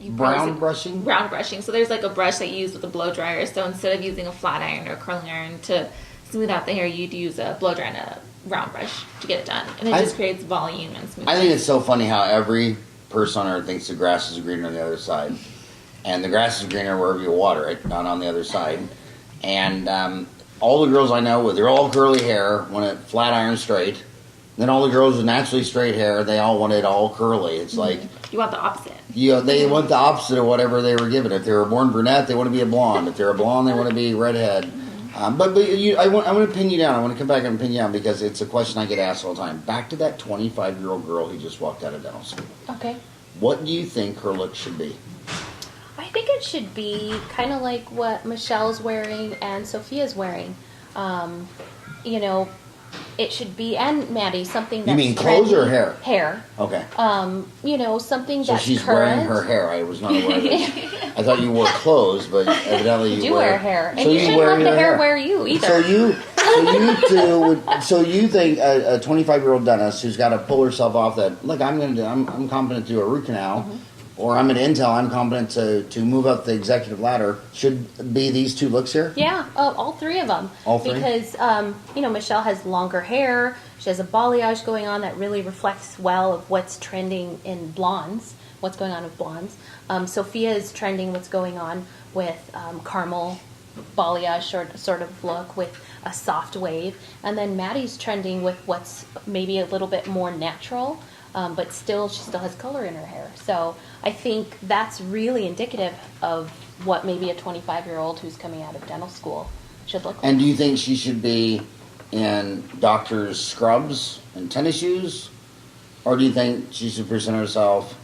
Brown brushing? Brown brushing. So there's like a brush that you use with a blow dryer. So instead of using a flat iron or curling iron to smooth out the hair, you'd use a blow dryer and a round brush to get it done, and it I- just creates volume and smoothness. I think it's so funny how every person on earth thinks the grass is greener on the other side. And the grass is greener wherever you water it, not on the other side. And all the girls I know, they're all curly hair, want it flat iron straight. Then all the girls with naturally straight hair, they all want it all curly. It's like, You want the opposite. they want the opposite of whatever they were given. If they were born brunette, they want to be a blonde. If they're a blonde, they want to be redhead. I want to pin you down. I want to come back and pin you down because it's a question I get asked all the time. Back to that 25-year-old girl who just walked out of dental school. Okay. What do you think her look should be? I think it should be kind of like what Michelle's wearing and Sophia's wearing. You know, it should be, and Maddie, something that's You mean clothes or trendy. hair? Hair. Okay. You know, something So that's she's current. wearing her hair. I was not aware of this. I thought you wore clothes, but evidently You you do wear hair, and So you shouldn't wear let the your hair wear you either. So you think a 25-year-old dentist who's got to pull herself off that? Look, I'm competent to do a root canal, or I'm at Intel. I'm competent to move up the executive ladder. Should be these two looks here. Yeah, all three of them. All three? Because, you know, Michelle has longer hair. She has a balayage going on that really reflects well of what's trending in blondes, what's going on with blondes. Sophia is trending what's going on with caramel balayage sort of look with a soft wave. And then Maddie's trending with what's maybe a little bit more natural, but she still has color in her hair. So I think that's really indicative of what maybe a 25-year-old who's coming out of dental school should look like. And do you think she should be in doctor's scrubs and tennis shoes, or do you think she should present herself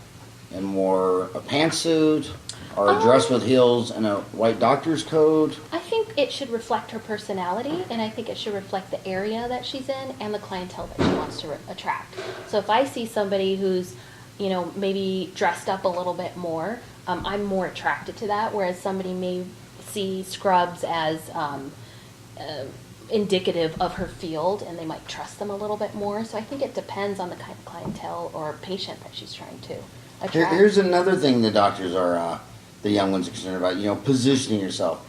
in more a pantsuit or a dress with heels and a white doctor's coat? I think it should reflect her personality, and I think it should reflect the area that she's in and the clientele that she wants to attract. So if I see somebody who's, you know, maybe dressed up a little bit more, I'm more attracted to that, whereas somebody may see scrubs as indicative of her field, and they might trust them a little bit more. So I think it depends on the kind of clientele or patient that she's trying to attract. Here's another thing the doctors are, the young ones are concerned about, you know, positioning yourself.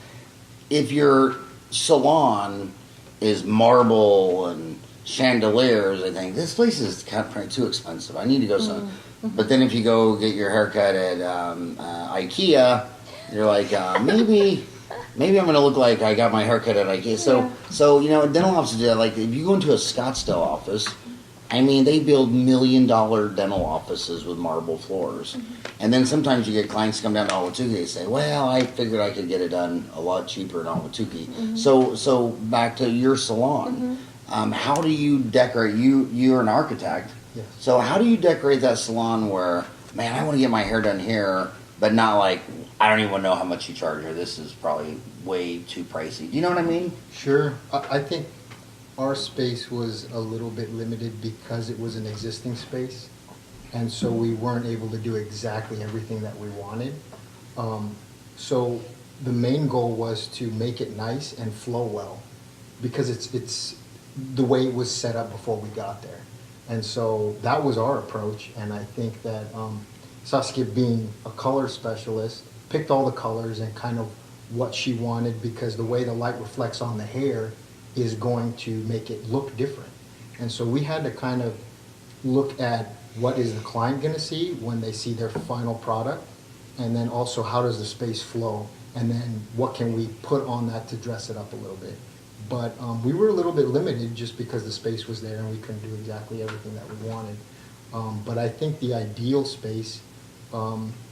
If your salon is marble and chandeliers, I think this place is kind of probably too expensive. I need to go some. But then if you go get your haircut at IKEA, you're like, maybe I'm going to look like I got my haircut at IKEA. So you know, dental offices do that. Like if you go into a Scottsdale office, I mean, they build $1 million dental offices with marble floors. And then sometimes you get clients come down to Ahwatukee, they say, well, I figured I could get it done a lot cheaper in Ahwatukee. So back to your salon. How do you decorate? You're an architect. Yes. So how do you decorate that salon where, man, I want to get my hair done here, but not like, I don't even know how much you charge her. This is probably way too pricey. Do you know what I mean? Sure. I think our space was a little bit limited because it was an existing space, and so we weren't able to do exactly everything that we wanted. So the main goal was to make it nice and flow well, because it's the way it was set up before we got there. And so that was our approach, and I think that Saskia, being a color specialist, picked all the colors and kind of what she wanted, because the way the light reflects on the hair is going to make it look different. And so we had to kind of look at what is the client going to see when they see their final product, and then also how does the space flow, and then what can we put on that to dress it up a little bit. But we were a little bit limited just because the space was there and we couldn't do exactly everything that we wanted. But I think the ideal space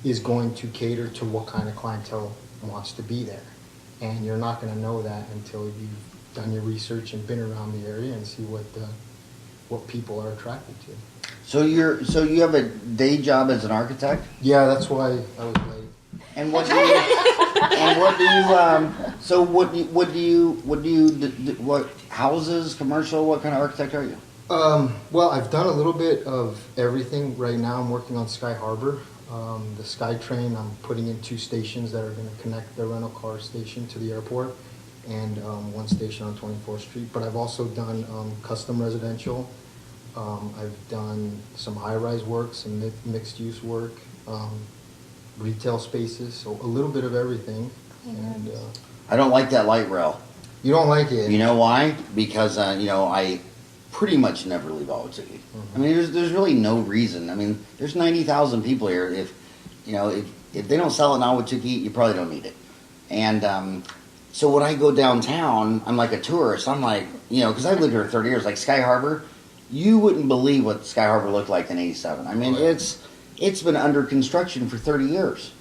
is going to cater to what kind of clientele wants to be there. And you're not going to know that until you've done your research and been around the area and see what people are attracted to. So you have a day job as an architect? Yeah, that's why I was late. And what do you, what houses, commercial, what kind of architect are you? Well, I've done a little bit of everything. Right now I'm working on Sky Harbor. The SkyTrain, I'm putting in 2 stations that are going to connect the rental car station to the airport, and 1 station on 24th Street. But I've also done custom residential. I've done some high-rise work, some mixed-use work, retail spaces, so a little bit of everything. And I don't like that light rail. you don't like it? You know why? Because, pretty much never leave Ahwatukee. I mean, there's really no reason. I mean, there's 90,000 people here. If they don't sell it in Ahwatukee, you probably don't need it. And so when I go downtown, I'm like a tourist. I'm like, because I've lived here 30 years, like Sky Harbor, you wouldn't believe what Sky Harbor looked like in '87. I mean, it's been under construction for 30 years.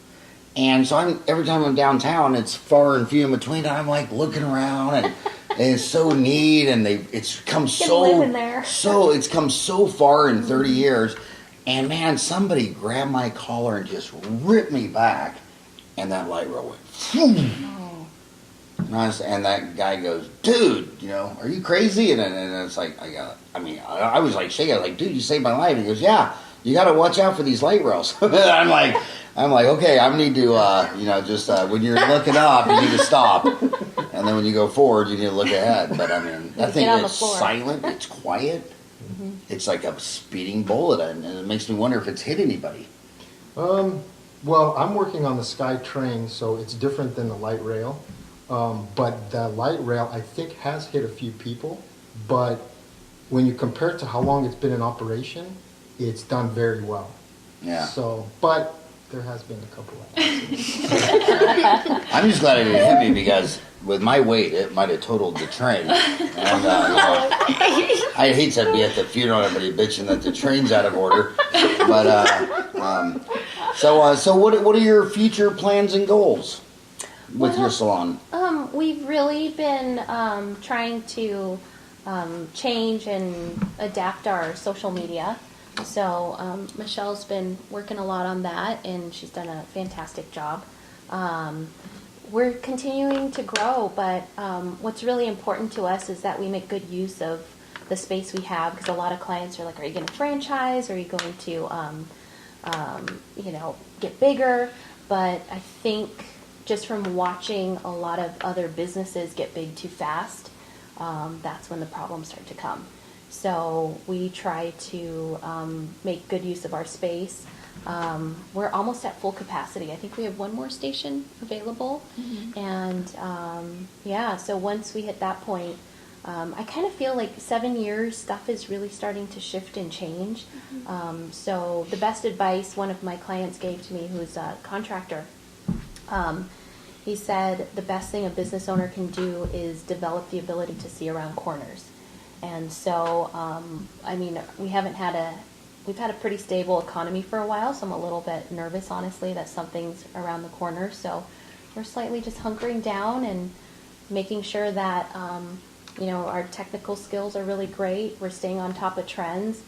And so every time I'm downtown, it's far and few in between. I'm like looking around, and it's so neat, and it's come it's come so far in 30 years. And man, somebody grabbed my collar and just ripped me back, and that light rail went. Phew. And that guy goes, dude, are you crazy? And it's like, I was like shaking. I was like, dude, you saved my life. He goes, yeah, you got to watch out for these light rails. I'm like, okay, I need to, when you're looking up, you need to stop. And then when you go forward, you need to look ahead. But I mean, that thing is silent, it's quiet. Mm-hmm. It's like a speeding bullet, and it makes me wonder if it's hit anybody. Well, I'm working on the Sky train, so it's different than the light rail. But the light rail, I think, has hit a few people. But when you compare it to how long it's been in operation, it's done very well. Yeah. So, but there has been a couple of accidents. I'm just glad it didn't hit me, because with my weight, it might have totaled the train. And, I hate to be at the funeral and everybody bitching that the train's out of order. But so what are your future plans and goals with your salon? We've really been trying to change and adapt our social media. So Michelle's been working a lot on that, and she's done a fantastic job. We're continuing to grow, but what's really important to us is that we make good use of the space we have, because a lot of clients are like, are you going to franchise? Are you going to, get bigger? But I think just from watching a lot of other businesses get big too fast, that's when the problems start to come. So we try to make good use of our space. We're almost at full capacity. I think we have one more station available. Mm-hmm. And so once we hit that point, I kind of feel like 7 years, stuff is really starting to shift and change. Mm-hmm. So the best advice one of my clients gave to me, who's a contractor, he said the best thing a business owner can do is develop the ability to see around corners. And so, we've had a pretty stable economy for a while, so I'm a little bit nervous, honestly, that something's around the corner. So we're slightly just hunkering down and making sure that, our technical skills are really great. We're staying on top of trends.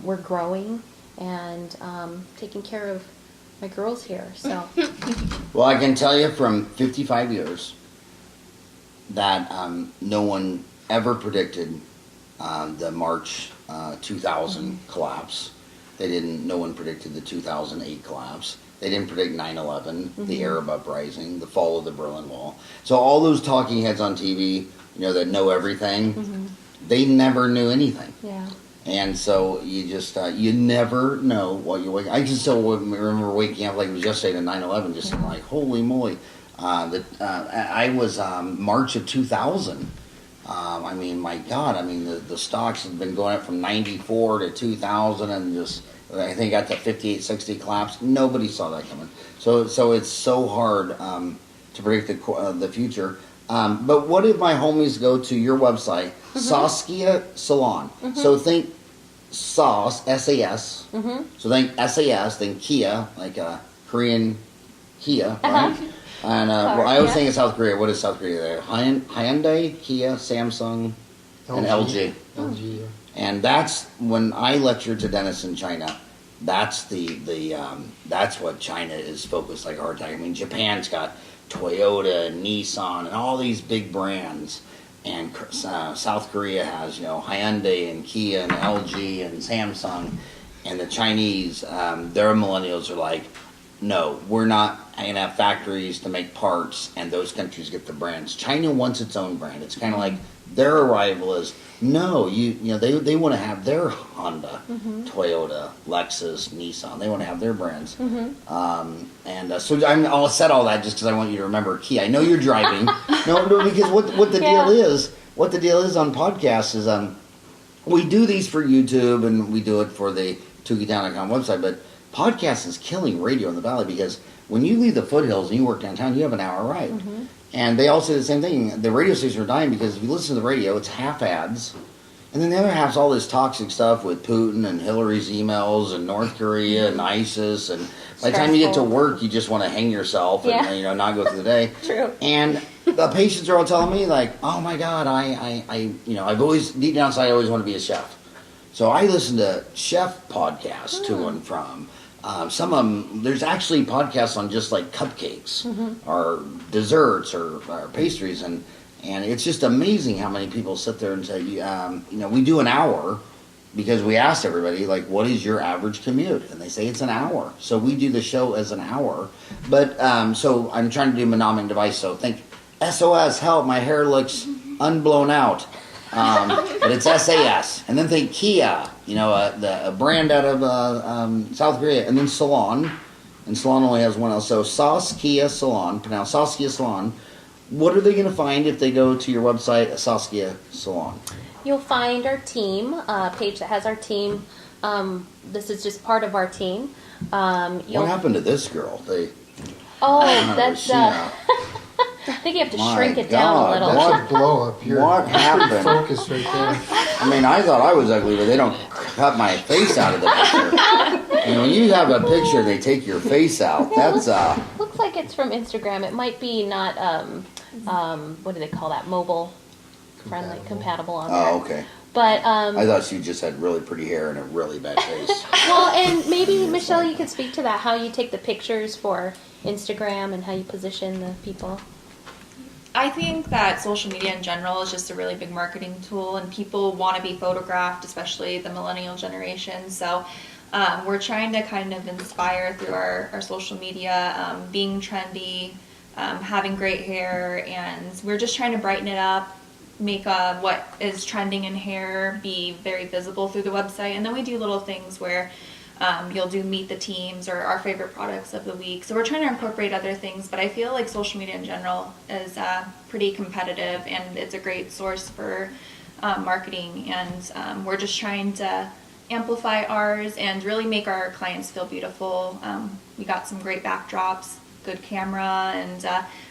We're growing and taking care of my girls here. So, well, I can tell you from 55 years that no one ever predicted the March 2000 collapse. No one predicted the 2008 collapse. They didn't predict 9/11, the Arab uprising, the fall of the Berlin Wall. So all those talking heads on TV, that know everything, they never knew anything. Yeah. And so you just, you never know what you're waking. I can still remember waking up like it was yesterday to 9/11, just like, holy moly. I was March of 2000. My God, the stocks have been going up from 94 to 2000 and just, I think got to 58, 60 collapse. Nobody saw that coming. So it's so hard to predict the future. But what if my homies go to your website, Saskia Salon? So think sauce, S-A-S. So think S-A-S, then Kia, like Korean Kia, right? And I always think of South Korea. What is South Korea there? Hyundai, Kia, Samsung, and LG. LG, yeah. And that's when I lecture to dentists in China. That's that's what China is focused like a hard time. Japan's got Toyota and Nissan and all these big brands, and South Korea has Hyundai and Kia and LG and Samsung, and the Chinese, their millennials are like, no, we're not going to have factories to make parts, and those countries get the brands. China wants its own brand. It's kind of like their arrival is, no, they want to have their Honda, Toyota, Lexus, Nissan. They want to have their brands. So I'll set all that just because I want you to remember Kia. I know you're driving. no, because what the deal is on podcasts is we do these for YouTube and we do it for the Tukeetown.com website, but podcast is killing radio in the valley because when you leave the foothills and you work downtown, you have an hour ride. And they all say the same thing. The radio stations are dying because if you listen to the radio, it's half ads. And then the other half's all this toxic stuff with Putin and Hillary's emails and North Korea and ISIS. And by the time you get to work, you just want to hang yourself and not go through the day. True. And the patients are all telling me like, oh my God, I've always, deep down inside, I always want to be a chef. So I listen to chef podcasts to and from. Some of them, there's actually podcasts on just like cupcakes or desserts or pastries, and it's just amazing how many people sit there and say, we do an hour because we asked everybody, like, what is your average commute? And they say it's an hour. So we do the show as an hour. But so I'm trying to do monomic device, so think SOS, help, my hair looks unblown out. But it's SAS. And then think Kia, a brand out of South Korea. And then Salon. And Salon only has one else. So Saskia Salon, pronounced Saskia Salon. What are they going to find if they go to your website, Saskia Salon? You'll find our team, a page that has our team. This is just part of our team. What happened to this girl? That's... I think you have to shrink it down a little. That's a blow up here. What happened? Focus right there. I mean, I thought I was ugly, but they don't cut my face out of the picture. When you have a picture, they take your face out. That's Looks like it's from Instagram. It might be not. What do they call that? Mobile friendly, compatible on there. Oh, okay. But I thought she just had really pretty hair and a really bad face. well, and maybe Michelle, you could speak to that. How you take the pictures for Instagram and how you position the people. I think that social media in general is just a really big marketing tool, and people want to be photographed, especially the millennial generation. So we're trying to kind of inspire through our social media, being trendy, having great hair, and we're just trying to brighten it up, make what is trending in hair be very visible through the website. And then we do little things where you'll do meet the teams or our favorite products of the week. So we're trying to incorporate other things, but I feel like social media in general is pretty competitive, and it's a great source for marketing. And we're just trying to amplify ours and really make our clients feel beautiful. We got some great backdrops, good camera, and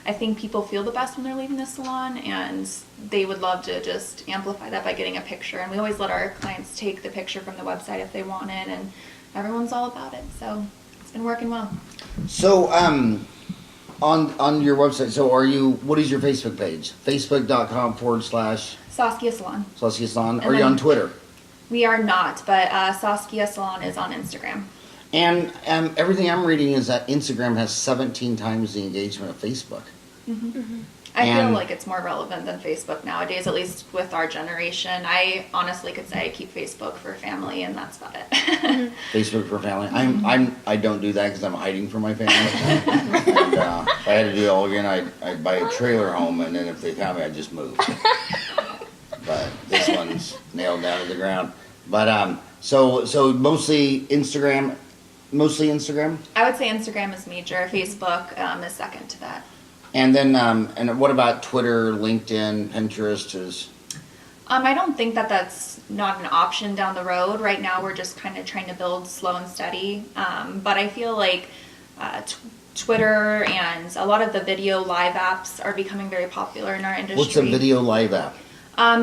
I think people feel the best when they're leaving the salon, and they would love to just amplify that by getting a picture. And we always let our clients take the picture from the website if they want it, and everyone's all about it. So it's been working well. So on your website, so what is your Facebook page? Facebook.com/ Saskia Salon. Saskia Salon. And Are you then- on Twitter? We are not, but Saskia Salon is on Instagram. And everything I'm reading is that Instagram has 17 times the engagement of Facebook. I feel And- like it's more relevant than Facebook nowadays, at least with our generation. I honestly could say I keep Facebook for family, and that's about it. Facebook for family. I don't do that because I'm hiding from my family. And if I had to do it all again, I'd buy a trailer home, and then if they found me, I'd just move. But this one's nailed down to the ground. But so mostly Instagram. Mostly Instagram. I would say Instagram is major. Facebook is second to that. And then and what about Twitter, LinkedIn, Pinterest? I don't think that that's not an option down the road. Right now, we're just kind of trying to build slow and steady. But I feel like Twitter and a lot of the video live apps are becoming very popular in our industry. What's a video live app?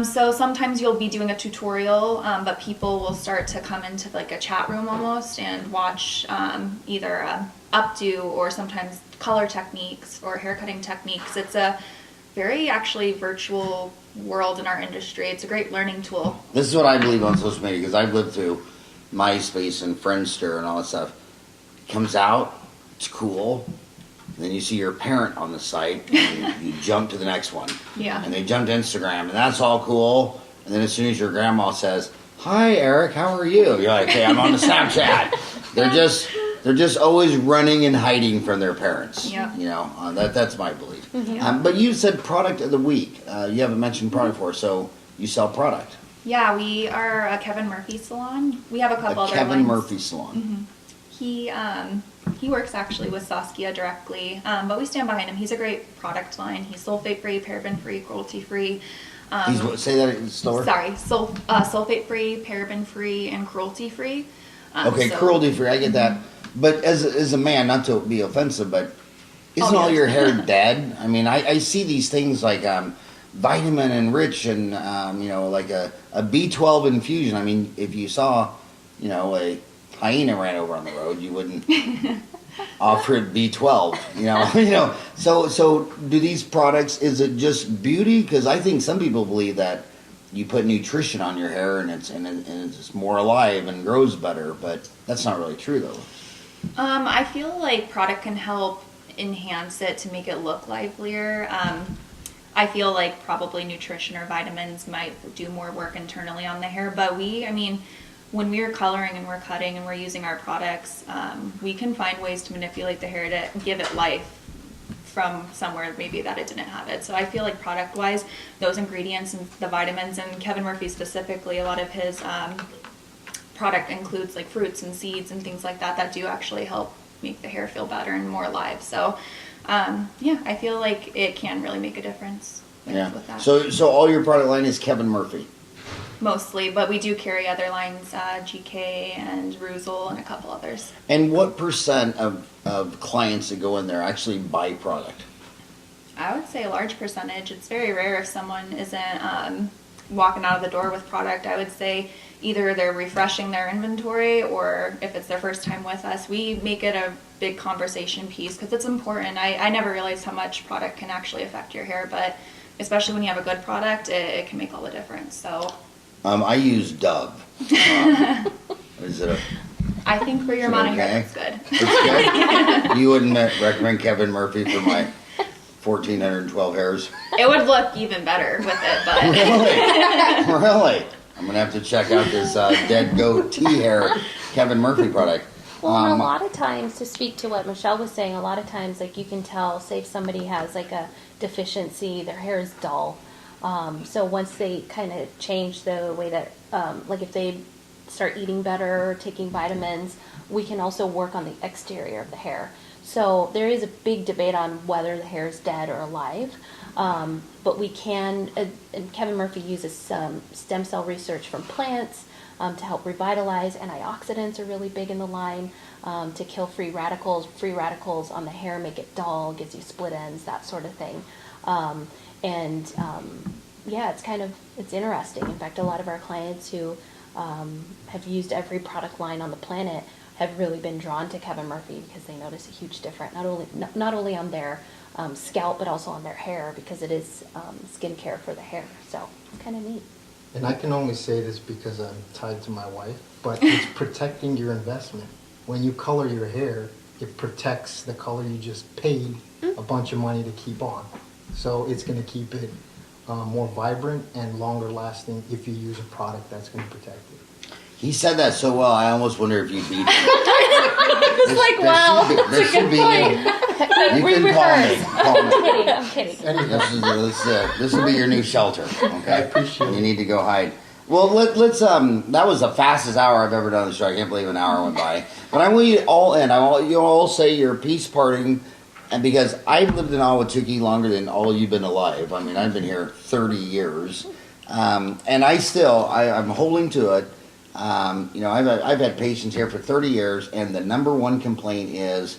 So sometimes you'll be doing a tutorial, but people will start to come into like a chat room almost and watch either a updo or sometimes color techniques or haircutting techniques. It's a very actually virtual world in our industry. It's a great learning tool. This is what I believe on social media because I've lived through MySpace and Friendster and all that stuff. It comes out, it's cool. And then you see your parent on the site, and you jump to the next one. Yeah. And they jump to Instagram, and that's all cool. And then as soon as your grandma says, "Hi, Eric, how are you?" You're like, "Hey, I'm on the Snapchat." They're just always running and hiding from their parents. Yeah. That's my belief. Mm-hmm. But you said product of the week. You haven't mentioned product for us, so you sell product. Yeah, we are a Kevin Murphy salon. We have a couple other Kevin lines. Murphy salon. He works actually with Saskia directly, but we stand behind him. He's a great product line. He's sulfate free, paraben free, cruelty free. Say that slower. Sorry, sulfate-free, paraben-free, and cruelty-free. Okay, cruelty-free, I get that. But as a man, not to be offensive, but isn't all your hair dead? I mean, I see these things like vitamin enrich and, like a B12 infusion. I mean, if you saw, a hyena ran over on the road, you wouldn't offer it B12, So do these products, is it just beauty? Because I think some people believe that you put nutrition on your hair and it's more alive and grows better, but that's not really true though. I feel like product can help enhance it to make it look livelier. I feel like probably nutrition or vitamins might do more work internally on the hair, but when we're coloring and we're cutting and we're using our products, we can find ways to manipulate the hair to give it life from somewhere maybe that it didn't have it. So I feel like product-wise, those ingredients and the vitamins, and Kevin Murphy specifically, a lot of his product includes like fruits and seeds and things like that do actually help make the hair feel better and more alive. So I feel like it can really make a difference with that. So all your product line is Kevin Murphy? Mostly, but we do carry other lines, GK and Ruzel and a couple others. And what percent of clients that go in there actually buy product? I would say a large percentage. It's very rare if someone isn't walking out of the door with product. I would say either they're refreshing their inventory, or if it's their first time with us, we make it a big conversation piece because it's important. I never realized how much product can actually affect your hair, but especially when you have a good product, it can make all the difference. So I use Dove. Is it I think for your amount of hair, it's good. It's good? You wouldn't recommend Kevin Murphy for my 1,412 hairs? It would look even better with it, but Really? I'm gonna have to check out this dead goatee hair Kevin Murphy product. Well, and a lot of times, to speak to what Michelle was saying, a lot of times, like, you can tell, say if somebody has like a deficiency, their hair is dull. So once they kind of change the way that, like if they start eating better, taking vitamins, we can also work on the exterior of the hair. So there is a big debate on whether the hair is dead or alive. But we can, and Kevin Murphy uses some stem cell research from plants to help revitalize. Antioxidants are really big in the line to kill free radicals. Free radicals on the hair make it dull, gives you split ends, that sort of thing. It's interesting. In fact, a lot of our clients who have used every product line on the planet have really been drawn to Kevin Murphy because they notice a huge difference, not only on their scalp, but also on their hair, because it is skincare for the hair. So it's kind of neat. And I can only say this because I'm tied to my wife, but it's protecting your investment. When you color your hair, it protects the color you just paid a bunch of money to keep on. So it's going to keep it more vibrant and longer lasting if you use a product that's going to protect it. He said that so well, I almost wonder if you beat him. I was like, wow, that's a good point. You can call me. I'm kidding. This will be your new shelter. Okay, I appreciate it. You need to go hide. Well, let's. That was the fastest hour I've ever done on the show. I can't believe an hour went by. But I want you to all end. I want you all say your peace parting, and because I've lived in Ahwatukee longer than all you've been alive. I mean, I've been here 30 years, and I'm holding to it. I've had patients here for 30 years, and the number one complaint is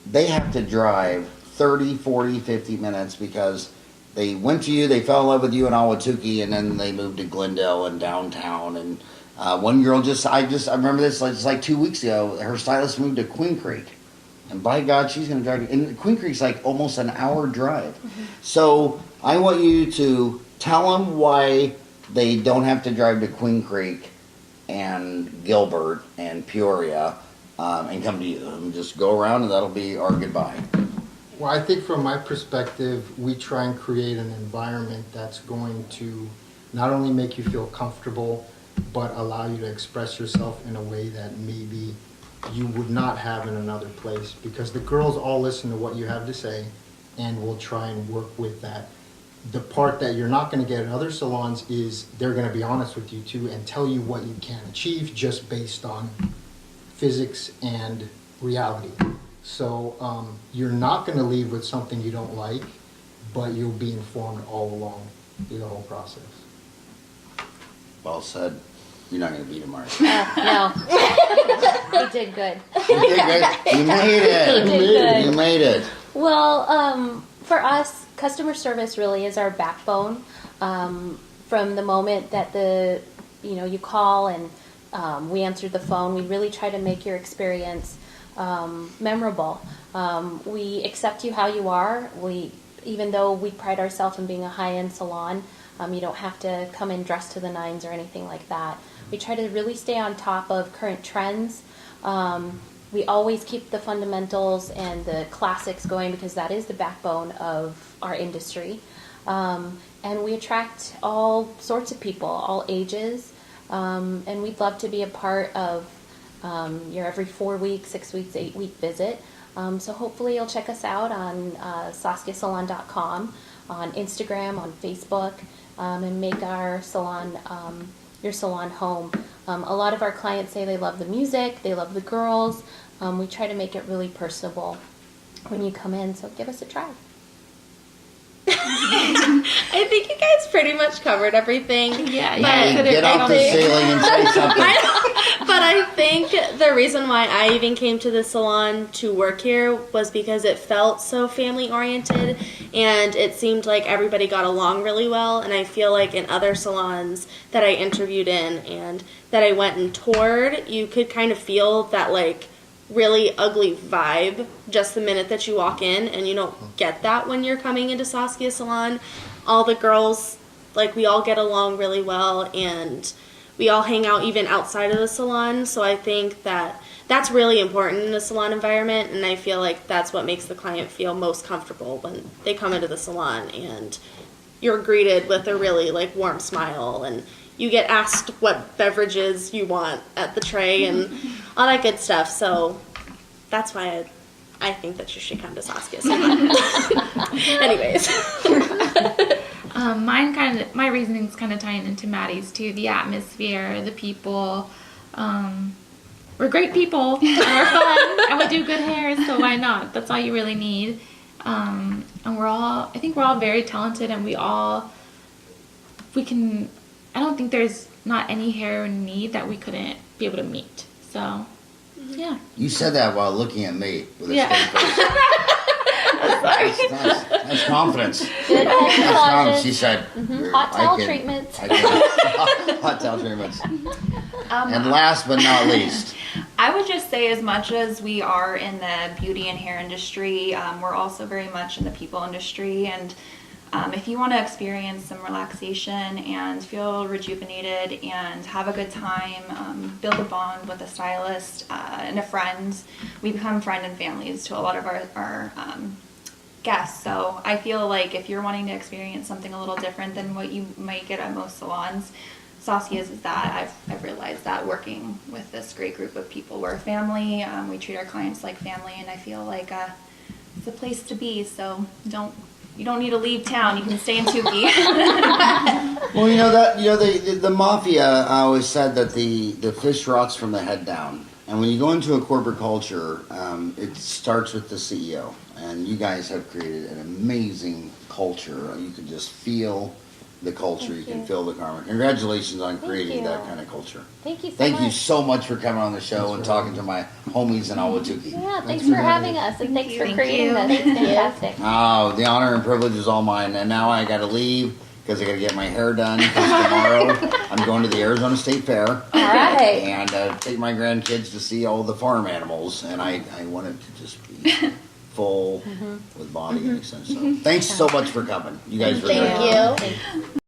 they have to drive 30, 40, 50 minutes because they went to you, they fell in love with you in Ahwatukee, and then they moved to Glendale and downtown. And one girl I remember this, it's like 2 weeks ago, her stylist moved to Queen Creek. And by God, she's going to drive. And Queen Creek's like almost an hour drive. Mm-hmm. So I want you to tell them why they don't have to drive to Queen Creek and Gilbert and Peoria and come to you. And just go around, and that'll be our goodbye. Well, I think from my perspective, we try and create an environment that's going to not only make you feel comfortable, but allow you to express yourself in a way that maybe you would not have in another place, because the girls all listen to what you have to say and will try and work with that. The part that you're not going to get in other salons is they're going to be honest with you too and tell you what you can achieve just based on physics and reality. So you're not going to leave with something you don't like, but you'll be informed all along. do the whole process. Well said. You're not going to beat him, are you? No. You did good. You did good. You made it. You did good. You made it. Well, for us, customer service really is our backbone. From the moment that you call and we answer the phone, we really try to make your experience memorable. We accept you how you are. Even though we pride ourselves in being a high-end salon, you don't have to come in dressed to the nines or anything like that. We try to really stay on top of current trends. We always keep the fundamentals and the classics going because that is the backbone of our industry. And we attract all sorts of people, all ages. And we'd love to be a part of your every 4 week, 6 weeks, 8 week visit. So hopefully you'll check us out on saskiasalon.com, on Instagram, on Facebook, and make our salon your salon home. A lot of our clients say they love the music, they love the girls. We try to make it really personable when you come in, so give us a try. I think you guys pretty much covered everything. Yeah, Hey, get off the ceiling and say something. But I think the reason why I even came to the salon to work here was because it felt so family oriented and it seemed like everybody got along really well. And I feel like in other salons that I interviewed in and that I went and toured, you could kind of feel that like really ugly vibe just the minute that you walk in, and you don't get that when you're coming into Saskia Salon. All the girls, like, we all get along really well, and we all hang out even outside of the salon. So I think that that's really important in the salon environment, and I feel like that's what makes the client feel most comfortable when they come into the salon, and you're greeted with a really like warm smile, and you get asked what beverages you want at the tray and all that good stuff. So that's why I think that you should come to Saskia Salon. Anyways. My reasoning's kind of tying into Maddie's too. The atmosphere, the people. We're great people. And we're fun, and we do good hair. So why not? That's all you really need. And I think we're all very talented, and we can. I don't think there's not any hair need that we couldn't be able to meet. So, yeah. You said that while looking at me with a Yeah. straight face. That's confidence. Good That's confidence. massages. She said. Hot I towel can- treatments. I can- Hot towel treatments. And last but not least, I would just say, as much as we are in the beauty and hair industry, we're also very much in the people industry. And if you want to experience some relaxation and feel rejuvenated and have a good time, build a bond with a stylist and a friend, we become friend and families to a lot of our guests. So I feel like if you're wanting to experience something a little different than what you might get at most salons, Saskia's is that. I've realized that working with this great group of people. We're a family. We treat our clients like family, and I feel like it's a place to be. So you don't need to leave town. You can stay in Tukey. well, the mafia always said that the fish rots from the head down. And when you go into a corporate culture, it starts with the CEO. And you guys have created an amazing culture. You can just feel the culture. Thank You can you. feel the karma. Congratulations on creating you. that kind of culture. Thank you so Thank much. you so much for coming on the show and talking to my homies in Ahwatukee. Yeah, thanks for having us, and thanks for Thank creating you. this. It's fantastic. Oh, the honor and privilege is all mine. And now I got to leave because I got to get my hair done. Because tomorrow I'm going to the Arizona State Fair. All right. And take my grandkids to see all the farm animals. And I wanted to just be full with body and sense. So thanks so much for coming. You guys were great. Thank you. Thank you.